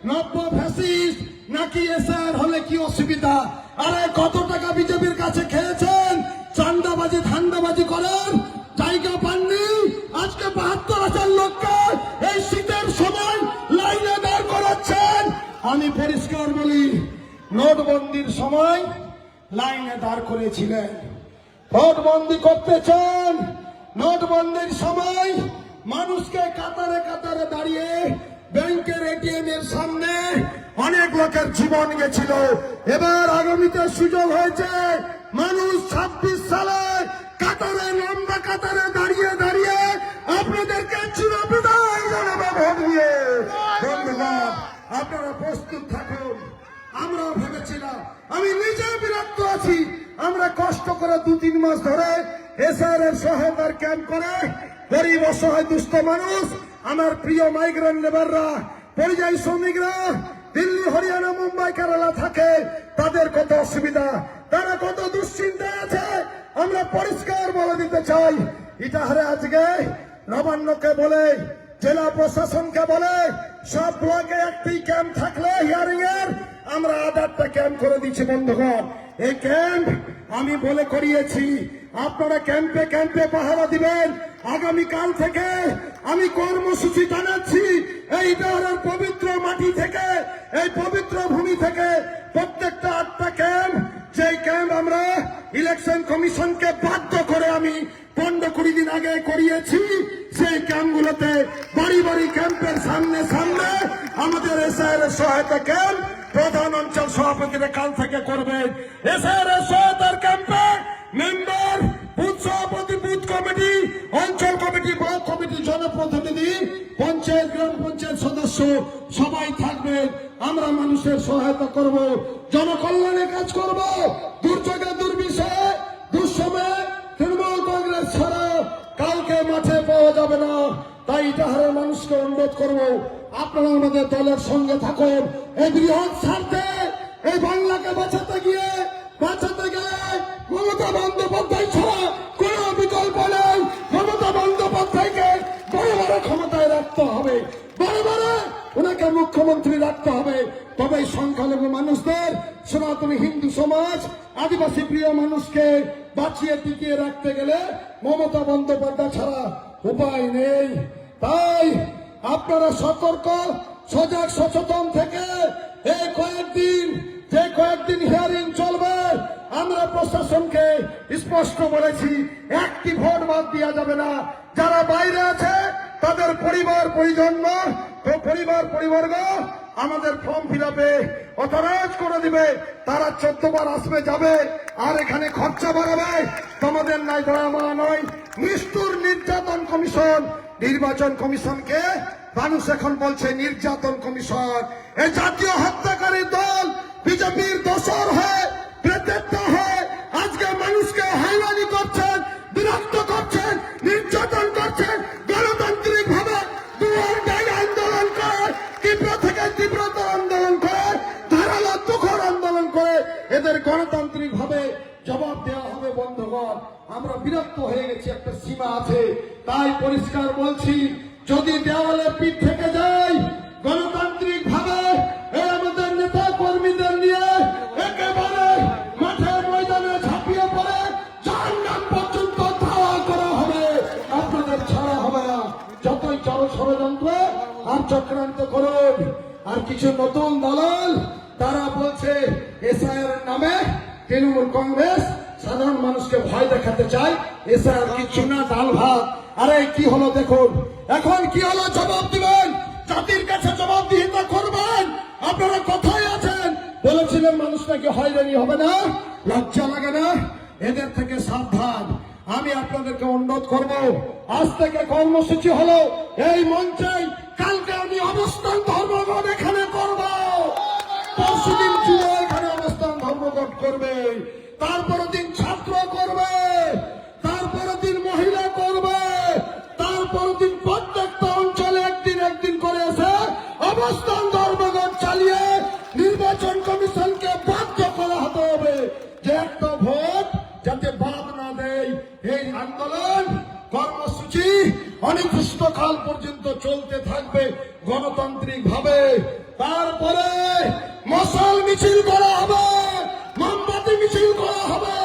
নব্য ফ্যাসিস্ট, নাকি এসআর হলে কি অসুবিধা? আরে কত টাকা বিজেপির কাছে খেয়েছেন? চান্দাবাজি ধান্দাবাজি করার জায়গা পাননি। আজকে ৭২,০০০ লোককে এই শীতের সময় লাইনে দাঁড় করাচ্ছেন। আমি পরিষ্কার বলি, নোটবন্দির সময় লাইনে দাঁড় করেছিলেন। ভোটবন্দি করতে চান, নোটবন্দির সময় মানুষকে কাতারে কাতারে দাঁড়িয়ে ব্যাংকের এটিএম এর সামনে অনেক লোকের জীবন গেছিল। এবার আগামীতে সুযোগ হয়েছে, মানুষ 26 সালে কাতারে লম্বা কাতারে দাঁড়িয়ে দাঁড়িয়ে আপনাদেরকে চিরবিদায় জানাবে ভোট দিয়ে। বন্ধুগণ, আপনারা প্রস্তুত থাকুন। আমরা ভেবেছিলাম, আমি নিজে বিরক্ত আছি, আমরা কষ্ট করে 2-3 মাস ধরে এসআর এর সহায়তার ক্যাম্প করে গরিব অসহায় দুস্থ মানুষ, আমার প্রিয় মাইগ্রেন্ট লেবাররা, পরিযায়ী শ্রমিকরা দিল্লি, হরিয়ানা, মুম্বাই, কেরালা থাকে, তাদের কত অসুবিধা, তারা কত দুশ্চিন্তায় আছে, আমরা পরিষ্কার বলে দিতে চাই। ইটাহারে আজকে নবান্নকে বলে, জেলা প্রশাসনকে বলে, সব ব্লকে একটি ক্যাম্প থাকলে হিয়ারিং এর আমরা 8টা ক্যাম্প করে দিচ্ছি। বন্ধুগণ, এই ক্যাম্প আমি বলে করিয়েছি, আপনারা ক্যাম্পে ক্যাম্পে পাহারা দিবেন। আগামীকাল থেকে আমি কর্মসূচি জানাচ্ছি, এই ইটাহারের পবিত্র মাটি থেকে, এই পবিত্র ভূমি থেকে প্রত্যেকটা 8টা ক্যাম্প, যে ক্যাম্প আমরা ইলেকশন কমিশনকে বাধ্য করে আমি 15-20 দিন আগে করিয়েছি, সেই ক্যাম্পগুলোতে বাড়ি বাড়ি ক্যাম্পের সামনে সামনে আমাদের এসআর এর সহায়তা ক্যাম্প প্রধান অঞ্চল সভাপতিরা কাল থেকে করবেন। এসআর এর সহায়তার ক্যাম্পে মেম্বার, বুথ সভাপতি, বুথ কমিটি, অঞ্চল কমিটি, ব্লক কমিটি, জনপ্রতিনিধি, পঞ্চায়েত, গ্রাম পঞ্চায়েত সদস্য সবাই থাকবেন। আমরা মানুষের সহায়তা করব, জনকল্যাণে কাজ করব। দুর্যোগে, দুর্বিষয়ে, দুঃসময়ে তৃণমূল কংগ্রেস ছাড়া কালকে মাঠে পাওয়া যাবে না। তাই ইটাহারের মানুষকে অনুরোধ করব, আপনারা আমাদের দলের সঙ্গে থাকুন। এই বৃহৎ স্বার্থে এই বাংলাকে বাঁচাতে গেলে মমতা বন্দ্যোপাধ্যায় ছাড়া কোন বিকল্প নেই। মমতা বন্দ্যোপাধ্যায়কে বড় বড় ক্ষমতায় রাখতে হবে, বড় বড় ওনাকে মুখ্যমন্ত্রী রাখতে হবে। তবে সংখ্যালঘু মানুষদের, সনাতনী হিন্দু সমাজ, আদিবাসী প্রিয় মানুষকে বাঁচিয়ে টিকিয়ে রাখতে গেলে মমতা বন্দ্যোপাধ্যায় ছাড়া উপায় নেই। তাই আপনারা সতর্ক, সজাগ, সচেতন থেকে এই কয়েকদিন হিয়ারিং চলবে, আমরা প্রশাসনকে স্পষ্ট বলেছি, একটি ভোট বাদ দেওয়া যাবে না। যারা বাইরে আছে তাদের পরিবর্গ আমাদের ফর্ম ফিল আপে অথরাইজ করে দিবে। তারা 14 বার আসবে যাবে, আর এখানে খরচা বাড়াবে। তোমাদের নাই দয়া নয়, নিষ্ঠুর নির্যাতন কমিশন, নির্বাচন কমিশনকে মানুষ এখন বলছে নির্যাতন কমিশন। এই জাতীয় হত্যাকারী দল বিজেপির দোসর হয়ে, প্রেতাত্মা হয়ে আজকে মানুষকে হয়রানি করছেন, বিরক্ত করছেন, নির্যাতন করছেন। গণতান্ত্রিক ভাবে আন্দোলন করে, তীব্র থেকে তীব্রতর আন্দোলন করে, ধারালো তুখর আন্দোলন করে এদের গণতান্ত্রিক ভাবে জবাব দেওয়া হবে। বন্ধুগণ, আমরা বিরক্ত হয়ে গেছি, একটা সীমা আছে। তাই পরিষ্কার বলছি, যদি দেওয়ালে পিঠ থেকে যায়, গণতান্ত্রিক ভাবে আমাদের নেতা কর্মীদের নিয়ে একেবারে মাঠে ময়দানে ঝাঁপিয়ে পড়ে জাহান্নাম পর্যন্ত ধাওয়া করা হবে। আপনাদের ছাড়া হবে না। যতই ষড়যন্ত্র আর চক্রান্ত করুন। আর কিছু নতুন দলাল তারা বলছে এসআইআর নামে তৃণমূল কংগ্রেস সাধারণ মানুষকে ভয় দেখাতে চায়। এসআইআর কিছু না, ডাল ভাত। আরে কি হলো দেখুন, এখন কি হলো জবাব দিবেন, জাতির কাছে জবাবদিহিতা করবেন। আপনারা কোথায় আছেন? বলেছিলেন মানুষ নাকি হয়রানি হবে না, লজ্জা লাগে না? এদের থেকে সাবধান। আমি আপনাদেরকে অনুরোধ করব, আজ থেকে কর্মসূচি হলো এই মঞ্চে। কালকে আমি অবস্থান ধর্মঘট এখানে করব, পরশুদিন যুব এখানে অবস্থান ধর্মঘট করবে, তারপরের দিন ছাত্র করবে, তারপরের দিন মহিলা করবে, তারপরের দিন প্রত্যেকটা অঞ্চলে একদিন করে এসে অবস্থান ধর্মঘট চালিয়ে নির্বাচন কমিশনকে বাধ্য করা হতে হবে যে একটা ভোট যাতে বাদ না দেয়। এই আন্দোলন কর্মসূচি অনির্দিষ্টকাল পর্যন্ত চলতে থাকবে গণতান্ত্রিক ভাবে। তারপরে মশাল মিছিল করা হবে, মোমবাতি মিছিল করা হবে,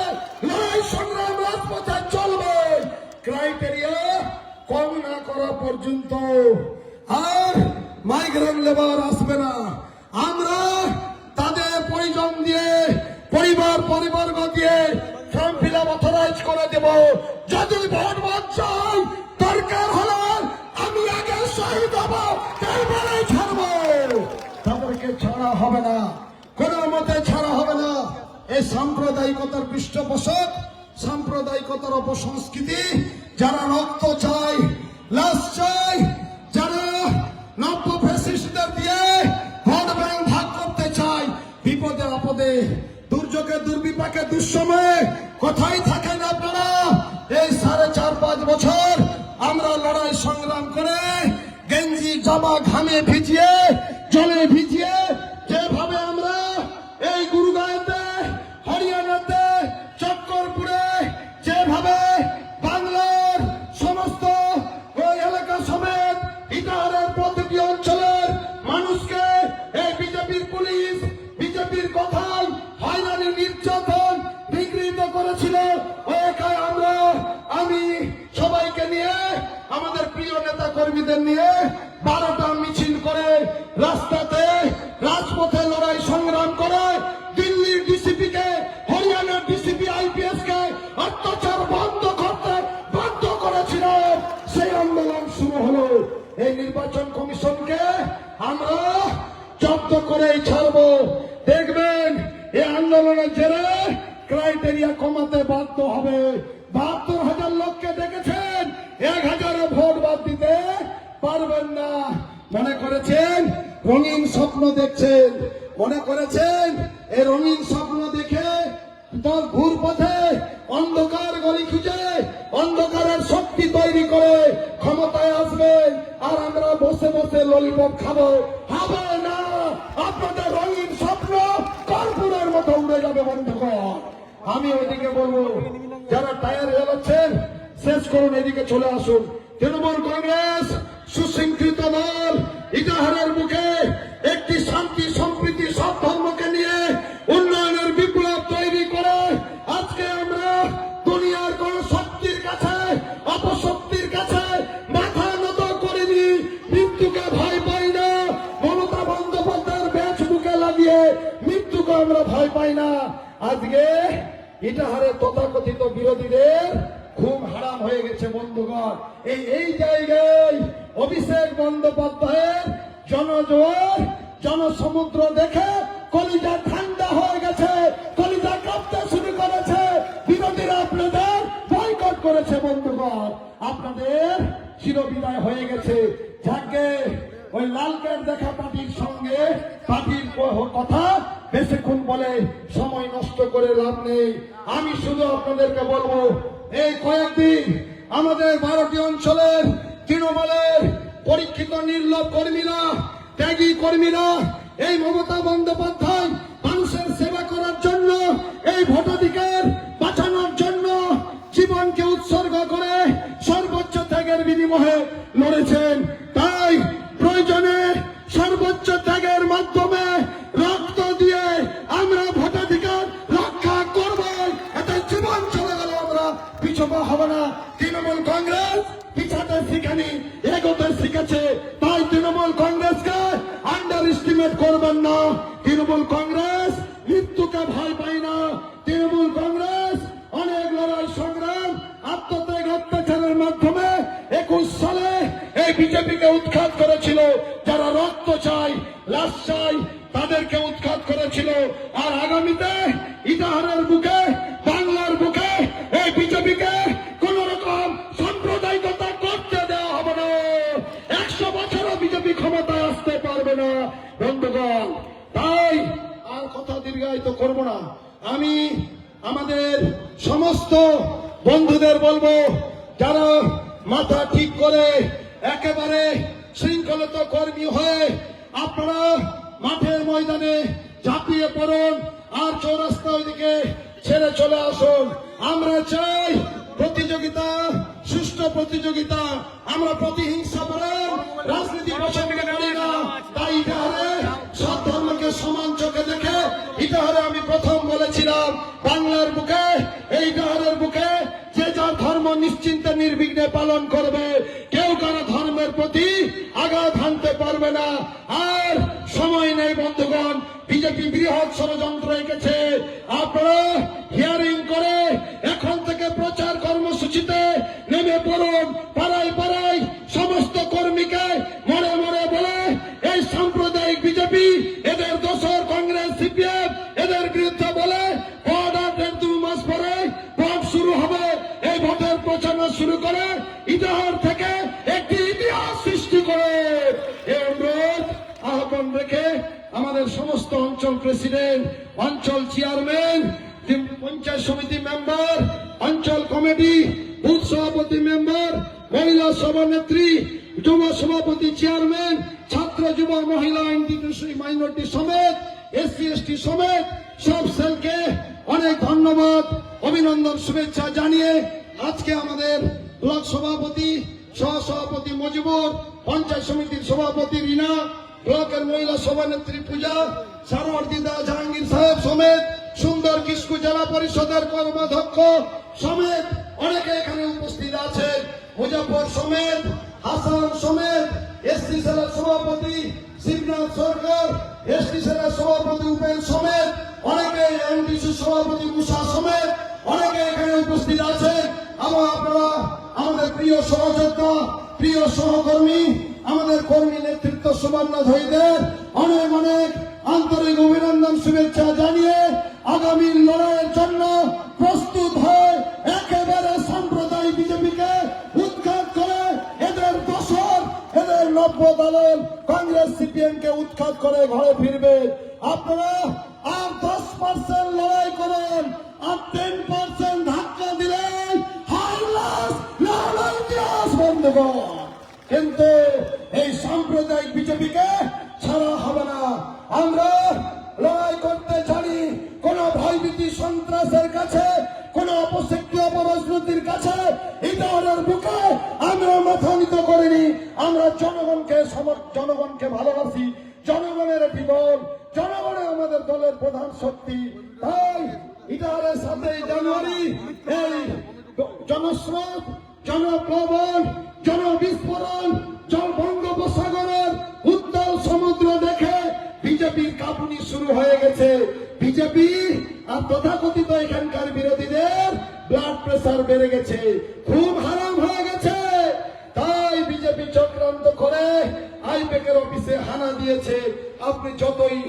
লড়াই সংগ্রাম রাজপথে চলবে। ক্রাইটেরিয়া কম না করা পর্যন্ত আর মাইগ্রেন্ট লেবার আসবে না। আমরা তাদের পরিজন দিয়ে, পরিবর্গ দিয়ে ফর্ম ফিল আপ অথরাইজ করে দেব। যদি ভোট বাদ চাই, দরকার হলে আমি আগে শহীদ হব, তারপরে ছাড়বো। তাদেরকে ছাড়া হবে না, কোন মতে ছাড়া হবে না। এই সাম্প্রদায়িকতার পৃষ্ঠপোষক, সাম্প্রদায়িকতার অপসংস্কৃতি, যারা রক্ত চায়, লাশ চায়, যারা নব্য ফ্যাসিস্টদের দিয়ে ভোট ব্যাংক ভাগ করতে চায়, বিপদে আপদে, দুর্যোগে দুর্বিপাকে দুঃসময়ে কোথায় থাকেন আপনারা? এই 4.5-5 বছর আমরা লড়াই সংগ্রাম করে গেঞ্জি জামা ঘামে ভিজিয়ে, জলে ভিজিয়ে, যেভাবে আমরা এই গুরুগাঁওতে, হরিয়ানাতে, চক্করপুরে, যেভাবে বাংলার সমস্ত ওই এলাকা সমেত ইটাহারের প্রতিটি অঞ্চলের মানুষকে এই বিজেপির পুলিশ, বিজেপির কথায় হয়রানি, নির্যাতন, নিগৃহীত করেছিল, ওই একাই আমরা, আমি সবাইকে নিয়ে, আমাদের প্রিয় নেতা কর্মীদের নিয়ে 12টা মিছিল করে রাস্তাতে, রাজপথে লড়াই সংগ্রাম করে দিল্লির ডিসিপি কে, হরিয়ানার ডিসিপি আইপিএস কে অত্যাচার বন্ধ করতে বাধ্য করেছিল। সেই আন্দোলন শুরু হলো। এই নির্বাচন কমিশনকে আমরা জব্দ করেই ছাড়বো। দেখবেন এই আন্দোলনের জেরে ক্রাইটেরিয়া কমাতে বাধ্য হবে। 72,000 লোককে দেখেছেন, 1,000 ভোট বাদ দিতে পারবেন না। মনে করেছেন রঙিন স্বপ্ন দেখছেন, মনে করেছেন এই রঙিন স্বপ্ন দেখে তার ঘুর পথে অন্ধকার গলি খুঁজে অন্ধকারের শক্তি তৈরি করে ক্ষমতায় আসবেন, আর আমরা বসে বসে ললিপপ খাবো। হবে না, আপনাদের রঙিন স্বপ্ন কর্পূরের মতো উড়ে যাবে বন্ধুগণ। আমি ওইদিকে বলবো, যারা টায়ার জ্বালাচ্ছেন শেষ করুন, এদিকে চলে আসুন। তৃণমূল কংগ্রেস সুশৃঙ্খলিত দল, ইটাহারের মুখে একটি শান্তি, সম্প্রীতি, সব ধর্মকে নিয়ে উন্নয়নের বিপ্লব তৈরি করে আজকে আমরা দুনিয়ার কোন শক্তির কাছে, অপশক্তির কাছে মাথা নত করিনি, মৃত্যুকে ভয় পাই না। মমতা বন্দ্যোপাধ্যায়ের ব্যাচ বুকে লাগিয়ে মৃত্যুকে আমরা ভয় পাই না। আজকে ইটাহারের তথাকথিত বিরোধীদের ঘুম হারাম হয়ে গেছে বন্ধুগণ। এই জায়গায় অভিষেক বন্দ্যোপাধ্যায়ের জনজোয়ার, জনসমুদ্র দেখে কলিজা ঠান্ডা হয়ে গেছে, কলিজা কাঁপতে শুরু করেছে। বিরোধীরা আপনাদের বয়কট করেছে বন্ধুগণ, আপনাদের চিরবিদায় হয়ে গেছে। যাকে ওই লালকের দেখা পার্টির সঙ্গে পার্টির কথা বেশিক্ষণ বলে সময় নষ্ট করে লাভ নেই। আমি শুধু আপনাদেরকে বলবো, এই কয়েকদিন আমাদের 12টি অঞ্চলের তৃণমূলের পরীক্ষিত নির্লোভ কর্মীরা, ত্যাগী কর্মীরা এই মমতা বন্দ্যোপাধ্যায় মানুষের সেবা করার জন্য, এই ভোটাধিকার বাঁচানোর জন্য জীবনকে উৎসর্গ করে সর্বোচ্চ ত্যাগের বিনিময়ে লড়েছেন। তাই প্রয়োজনে সর্বোচ্চ ত্যাগের মাধ্যমে রক্ত দিয়ে আমরা ভোটাধিকার রক্ষা করব। এতে জীবন চলে গেল আমরা পিছপা হব না। তৃণমূল কংগ্রেস পিছাতে শিখেনি, এগোতে শিখেছে। তাই তৃণমূল কংগ্রেসকে আন্ডার এস্টিমেট করবেন না। তৃণমূল কংগ্রেস মৃত্যুকে ভয় পায় না। তৃণমূল কংগ্রেস অনেক লড়াই সংগ্রাম, আত্মত্যাগ, অত্যাচারের মাধ্যমে 21 সালে এই বিজেপিকে উৎখাত করেছিল। যারা রক্ত চায়, লাশ চায়, তাদেরকে উৎখাত করেছিল। আর আগামীতে ইটাহারের বুকে, বাংলার বুকে এই বিজেপিকে কোন রকম সাম্প্রদায়িকতা করতে দেওয়া হবে না। 100 বছরও বিজেপি ক্ষমতায় আসতে পারবে না বন্ধুগণ। তাই আর কথা দীর্ঘায়িত করব না। আমি আমাদের সমস্ত বন্ধুদের বলবো, যারা মাথা ঠিক করে একেবারে শৃঙ্খলিত কর্মী হয়ে আপনারা মাঠের ময়দানে ঝাঁপিয়ে পড়ুন, আর চৌরাস্তা ওইদিকে ছেড়ে চলে আসুন। আমরা চাই প্রতিযোগিতা, সুষ্ঠু প্রতিযোগিতা। আমরা প্রতিহিংসা বলে রাজনীতি পছন্দ করি না। তাই ইটাহারে সব ধর্মকে সমান চোখে দেখে, ইটাহারে আমি প্রথম বলেছিলাম, বাংলার বুকে, এই ইটাহারের বুকে যে যার ধর্ম নিশ্চিন্তে নির্বিঘ্নে পালন করবে, কেউ কারো ধর্মের প্রতি আঘাত হানতে পারবে না। আর সময় নেই বন্ধুগণ, বিজেপি বৃহৎ ষড়যন্ত্র এঁকেছে। আপনারা হিয়ারিং করে প্রেসিডেন্ট, অঞ্চল চেয়ারম্যান, পঞ্চায়েত সমিতি মেম্বার, অঞ্চল কমিটি, বুথ সভাপতি মেম্বার, মহিলা সভানেত্রী, যুব সভাপতি চেয়ারম্যান, ছাত্র যুব মহিলা মাইনরিটি সমেত, এসসি এসটি সমেত সব সেলকে অনেক ধন্যবাদ, অভিনন্দন, শুভেচ্ছা জানিয়ে আজকে আমাদের ব্লক সভাপতি, সহসভাপতি মজিবুর, পঞ্চায়েত সমিতির সভাপতি রিনা, ব্লকের মহিলা সভানেত্রী পূজা, সারোয়ারদিদা জাহাঙ্গীর সাহেব সমেত, সুন্দর কিস্কু জেলা পরিষদের কর্মাধ্যক্ষ সমেত অনেকে এখানে উপস্থিত আছেন, মুজাফর সমেত, হাসান সমেত, এসটি সেলের সভাপতি শিবনাথ সরকার, এসটি সেলের সভাপতি উপেন সমেত অনেকে, এমডিসি সভাপতি মুসা সমেত অনেকে এখানে উপস্থিত আছেন। আপনারা আমাদের প্রিয় সহযোদ্ধা, প্রিয় সহকর্মী, আমাদের কর্মী নেতৃত্ব সুবর্ণাধরীদের অনেক অনেক আন্তরিক অভিনন্দন, শুভেচ্ছা জানিয়ে আগামী লড়াইয়ের জন্য প্রস্তুত হয় একেবারে সাম্প্রদায়িক বিজেপিকে উৎখাত করে এদের দোসর, এদের নব্য দলের কংগ্রেস সিপিএম কে উৎখাত করে ঘরে ফিরবে। আপনারা আর 10% লড়াই করেন, আর 10% ধাক্কা দিলেন ইতিহাস বন্ধুগণ, কিন্তু এই সাম্প্রদায়িক বিজেপিকে ছাড়া হবে না। আমরা লড়াই করতে জানি, কোন ভয়ভীতি সন্ত্রাসের কাছে, কোন অপশক্তি অপরাজনীতির কাছে ইটারের বুকে আমরা মাথা নত করিনি। আমরা জনগণকে ভালোবাসি, জনগণের জীবন, জনগণে আমাদের দলের প্রধান শক্তি। তাই ইটারের 7 জানুয়ারি এই জনস্রোত, জনপ্লবন, জনবিস্ফোরণ, বঙ্গোপসাগরের উত্তাল সমুদ্র দেখে বিজেপির কাঁপুনি শুরু হয়ে গেছে। বিজেপি আর তথাকথিত এখানকার বিরোধীদের ব্লাড প্রেসার বেড়ে গেছে, ঘুম হারাম হয়ে গেছে। তাই বিজেপি চক্রান্ত করে আইপ্যাকের অফিসে হানা দিয়েছে। আপনি যতই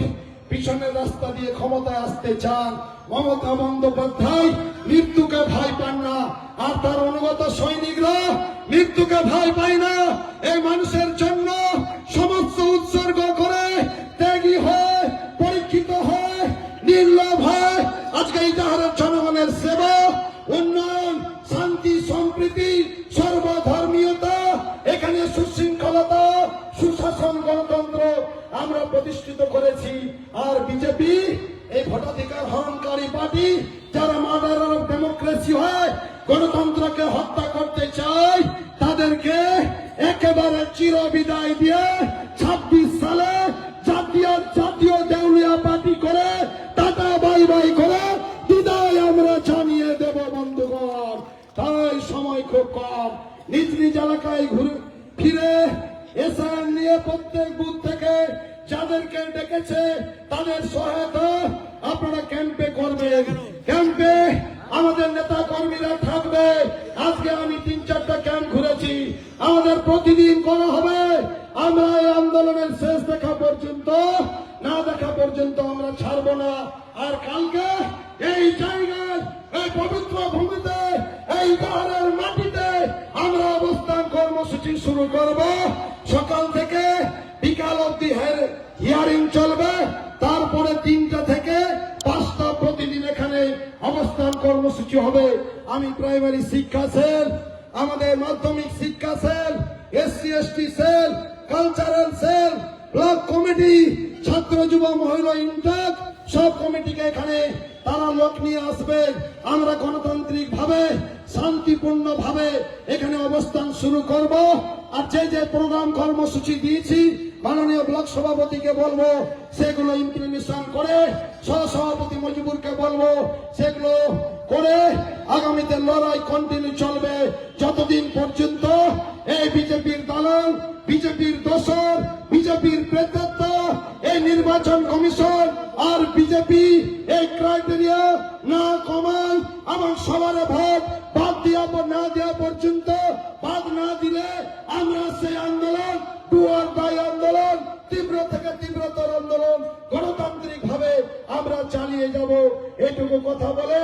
পিছনের রাস্তা দিয়ে ক্ষমতায় আসতে চান, মমতা বন্দ্যোপাধ্যায় মৃত্যুকে ভয় পান না, আর তার অনুগত সৈনিকরা মৃত্যুকে ভয় পায় না। এই মানুষের জন্য সমস্ত উৎসর্গ করে, ত্যাগী হয়, পরীক্ষিত হয়, নির্লোভ হয়। আজকে ইটাহারের জনগণের সেবা, উন্নয়ন, শান্তি, সম্প্রীতি, সর্বধর্মীয়তা, এখানে সুশৃঙ্খলতা, সুশাসন, গণতন্ত্র আমরা প্রতিষ্ঠিত করেছি। আর বিজেপি এই ভোটাধিকার হরণকারী পার্টি, যারা মার্ডার অফ ডেমোক্রেসি হয়, গণতন্ত্রকে হত্যা করতে চায়, তাদেরকে একেবারে চিরবিদায় দিয়ে 26 সালে জাতীয় দেউলিয়া পার্টি করে, টাটা বাই বাই করে বিদায় আমরা জানিয়ে দেব বন্ধুগণ। তাই সময় খুব কম, নিজ নিজ এলাকায় ঘুরে ফিরে এসআইআর নিয়ে প্রত্যেক বুথ থেকে যাদেরকে ডেকেছে তাদের সহায়তা আপনারা ক্যাম্পে করবেন। ক্যাম্পে আমাদের নেতা কর্মীরা থাকবে। আজকে আমি 3-4টা ক্যাম্প ঘুরেছি, আমাদের প্রতিদিন করা হবে। আমরা এই আন্দোলনের শেষ দেখা পর্যন্ত আমরা ছাড়বো না। আর কালকে এই জায়গায়, এই পবিত্র ভূমিতে, এই পাহাড়ের মাটিতে আমরা অবস্থান কর্মসূচি শুরু করব। সকাল থেকে বিকাল অব্দি হিয়ারিং চলবে, তারপরে 3টা থেকে 5টা প্রতিদিন এখানে অবস্থান কর্মসূচি হবে। আমি প্রাইমারি শিক্ষা সেল, আমাদের মাধ্যমিক শিক্ষা cell, SC ST cell, cultural cell, block committee, ছাত্র যুব মহিলা ইনটেক সব কমিটিকে এখানে তারা লোক নিয়ে আসবে। আমরা গণতান্ত্রিক ভাবে, শান্তিপূর্ণ ভাবে এখানে অবস্থান শুরু করব। আর যে প্রোগ্রাম কর্মসূচি দিয়েছি মাননীয় ব্লক সভাপতিকে বলবো সেগুলো ইমপ্লিমেশন করে, সহসভাপতি মজিবুরকে বলবো সেগুলো করে আগামীতে লড়াই কন্টিনিউ চলবে যতদিন পর্যন্ত এই বিজেপির দালাল, বিজেপির দোসর, বিজেপির প্রেতাত্ম, এই নির্বাচন কমিশন আর বিজেপি এই ক্রাইটেরিয়া না কমান এবং সবার ভোট বাদ না দেওয়া পর্যন্ত, বাদ না দিলে আমরা সেই আন্দোলন, ডু অর ডাই আন্দোলন, তীব্র থেকে তীব্রতর আন্দোলন গণতান্ত্রিক ভাবে আমরা চালিয়ে যাব। এটুকু কথা বলে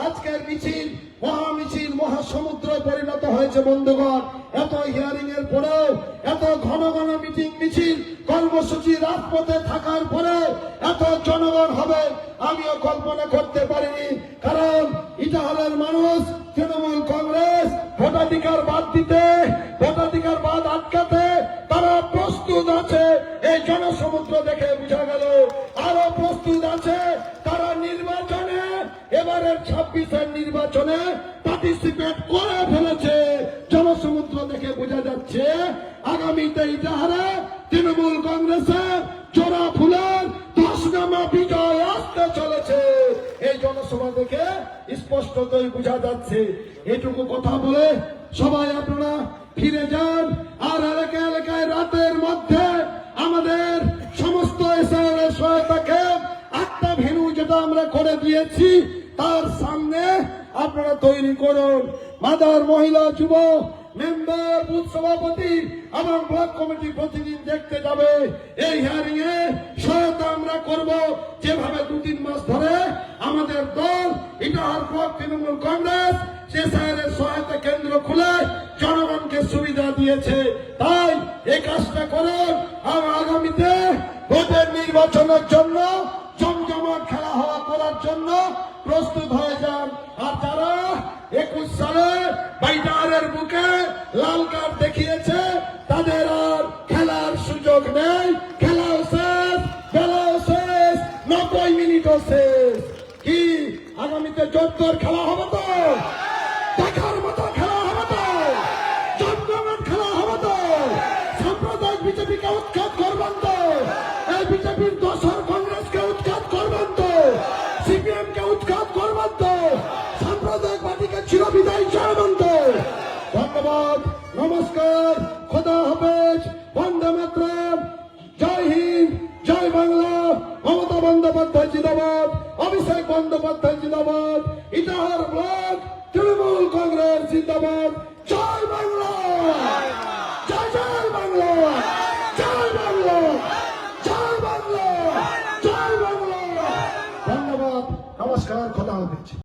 আজকের মিছিল মহামিছিল মহাসমুদ্রে পরিণত হয়েছে বন্ধুগণ। এত হিয়ারিং এর পরেও, এত ঘন ঘন মিটিং মিছিল কর্মসূচি রাজপথে থাকার পরে এত জনগণ হবে আমিও কল্পনা করতে পারিনি। কারণ ইটাহারের মানুষ তৃণমূল কংগ্রেস ভোটাধিকার বাদ দিতে, ভোটাধিকার বাদ আটকাতে তারা প্রস্তুত আছে। এই জনসমুদ্র দেখে বোঝা গেল আরো প্রস্তুত আছে। তারা নির্বাচনে, এবারের 26-এর নির্বাচনে পার্টিসিপেট করে ফেলেছে। জনসমুদ্র দেখে বোঝা যাচ্ছে আগামীতে ইটাহারে তৃণমূল কংগ্রেসের জোড়া ফুলের 10 বিজয় আসতে চলেছে। এই জনসভা দেখে স্পষ্টতই বোঝা যাচ্ছে। এটুকু কথা বলে সবাই আপনারা ফিরে যান। আর এলাকায় এলাকায় রাতের মধ্যে আমাদের সমস্ত এসআইআর সহায়তাকে 8টা ভেন্যু যেটা আমরা করে দিয়েছি তার সামনে আপনারা তৈরি করুন। মাদার, মহিলা, যুব মেম্বার, বুথ সভাপতি এবং ব্লক কমিটি প্রতিদিন দেখতে যাবে। এই হিয়ারিং এ সহায়তা আমরা করব। যেভাবে 2-3 মাস ধরে আমাদের দল ইটাহার ব্লক তৃণমূল কংগ্রেস এসআইআর সহায়তা কেন্দ্র খুলে জনগণকে সুবিধা দিয়েছে, তাই এই কাজটা করুন। আর আগামীতে ভোটের নির্বাচনের জন্য জমজমাট খেলা হওয়া করার জন্য প্রস্তুত হয়ে যান। আর যারা 21 সালে বাইটারের বুকে লাল কার্ড দেখিয়েছে তাদের আর খেলার সুযোগ নেই। খেলাও শেষ, বেলাও শেষ, 90 মিনিটও শেষ। কি আগামীতে জোরদার খেলা হবে তো? দেখার মতো খেলা হবে তো? জমজমাট খেলা হবে তো? সাম্প্রদায়িক বিজেপিকে উৎখাত করবেন তো? এই বিজেপির দোসর কংগ্রেসকে উৎখাত করবেন তো? সিপিএম কে উৎখাত করবেন তো? সাম্প্রদায়িক পার্টিকে চিরবিদায় চাইবেন তো? ধন্যবাদ, নমস্কার, খোদা হাফেজ, বন্দে মাতরম, জয় হিন্দ, জয় বাংলা। মমতা বন্দ্যোপাধ্যায় জিন্দাবাদ, অভিষেক বন্দ্যোপাধ্যায় জিন্দাবাদ, ইটাহার ব্লক তৃণমূল কংগ্রেস জিন্দাবাদ।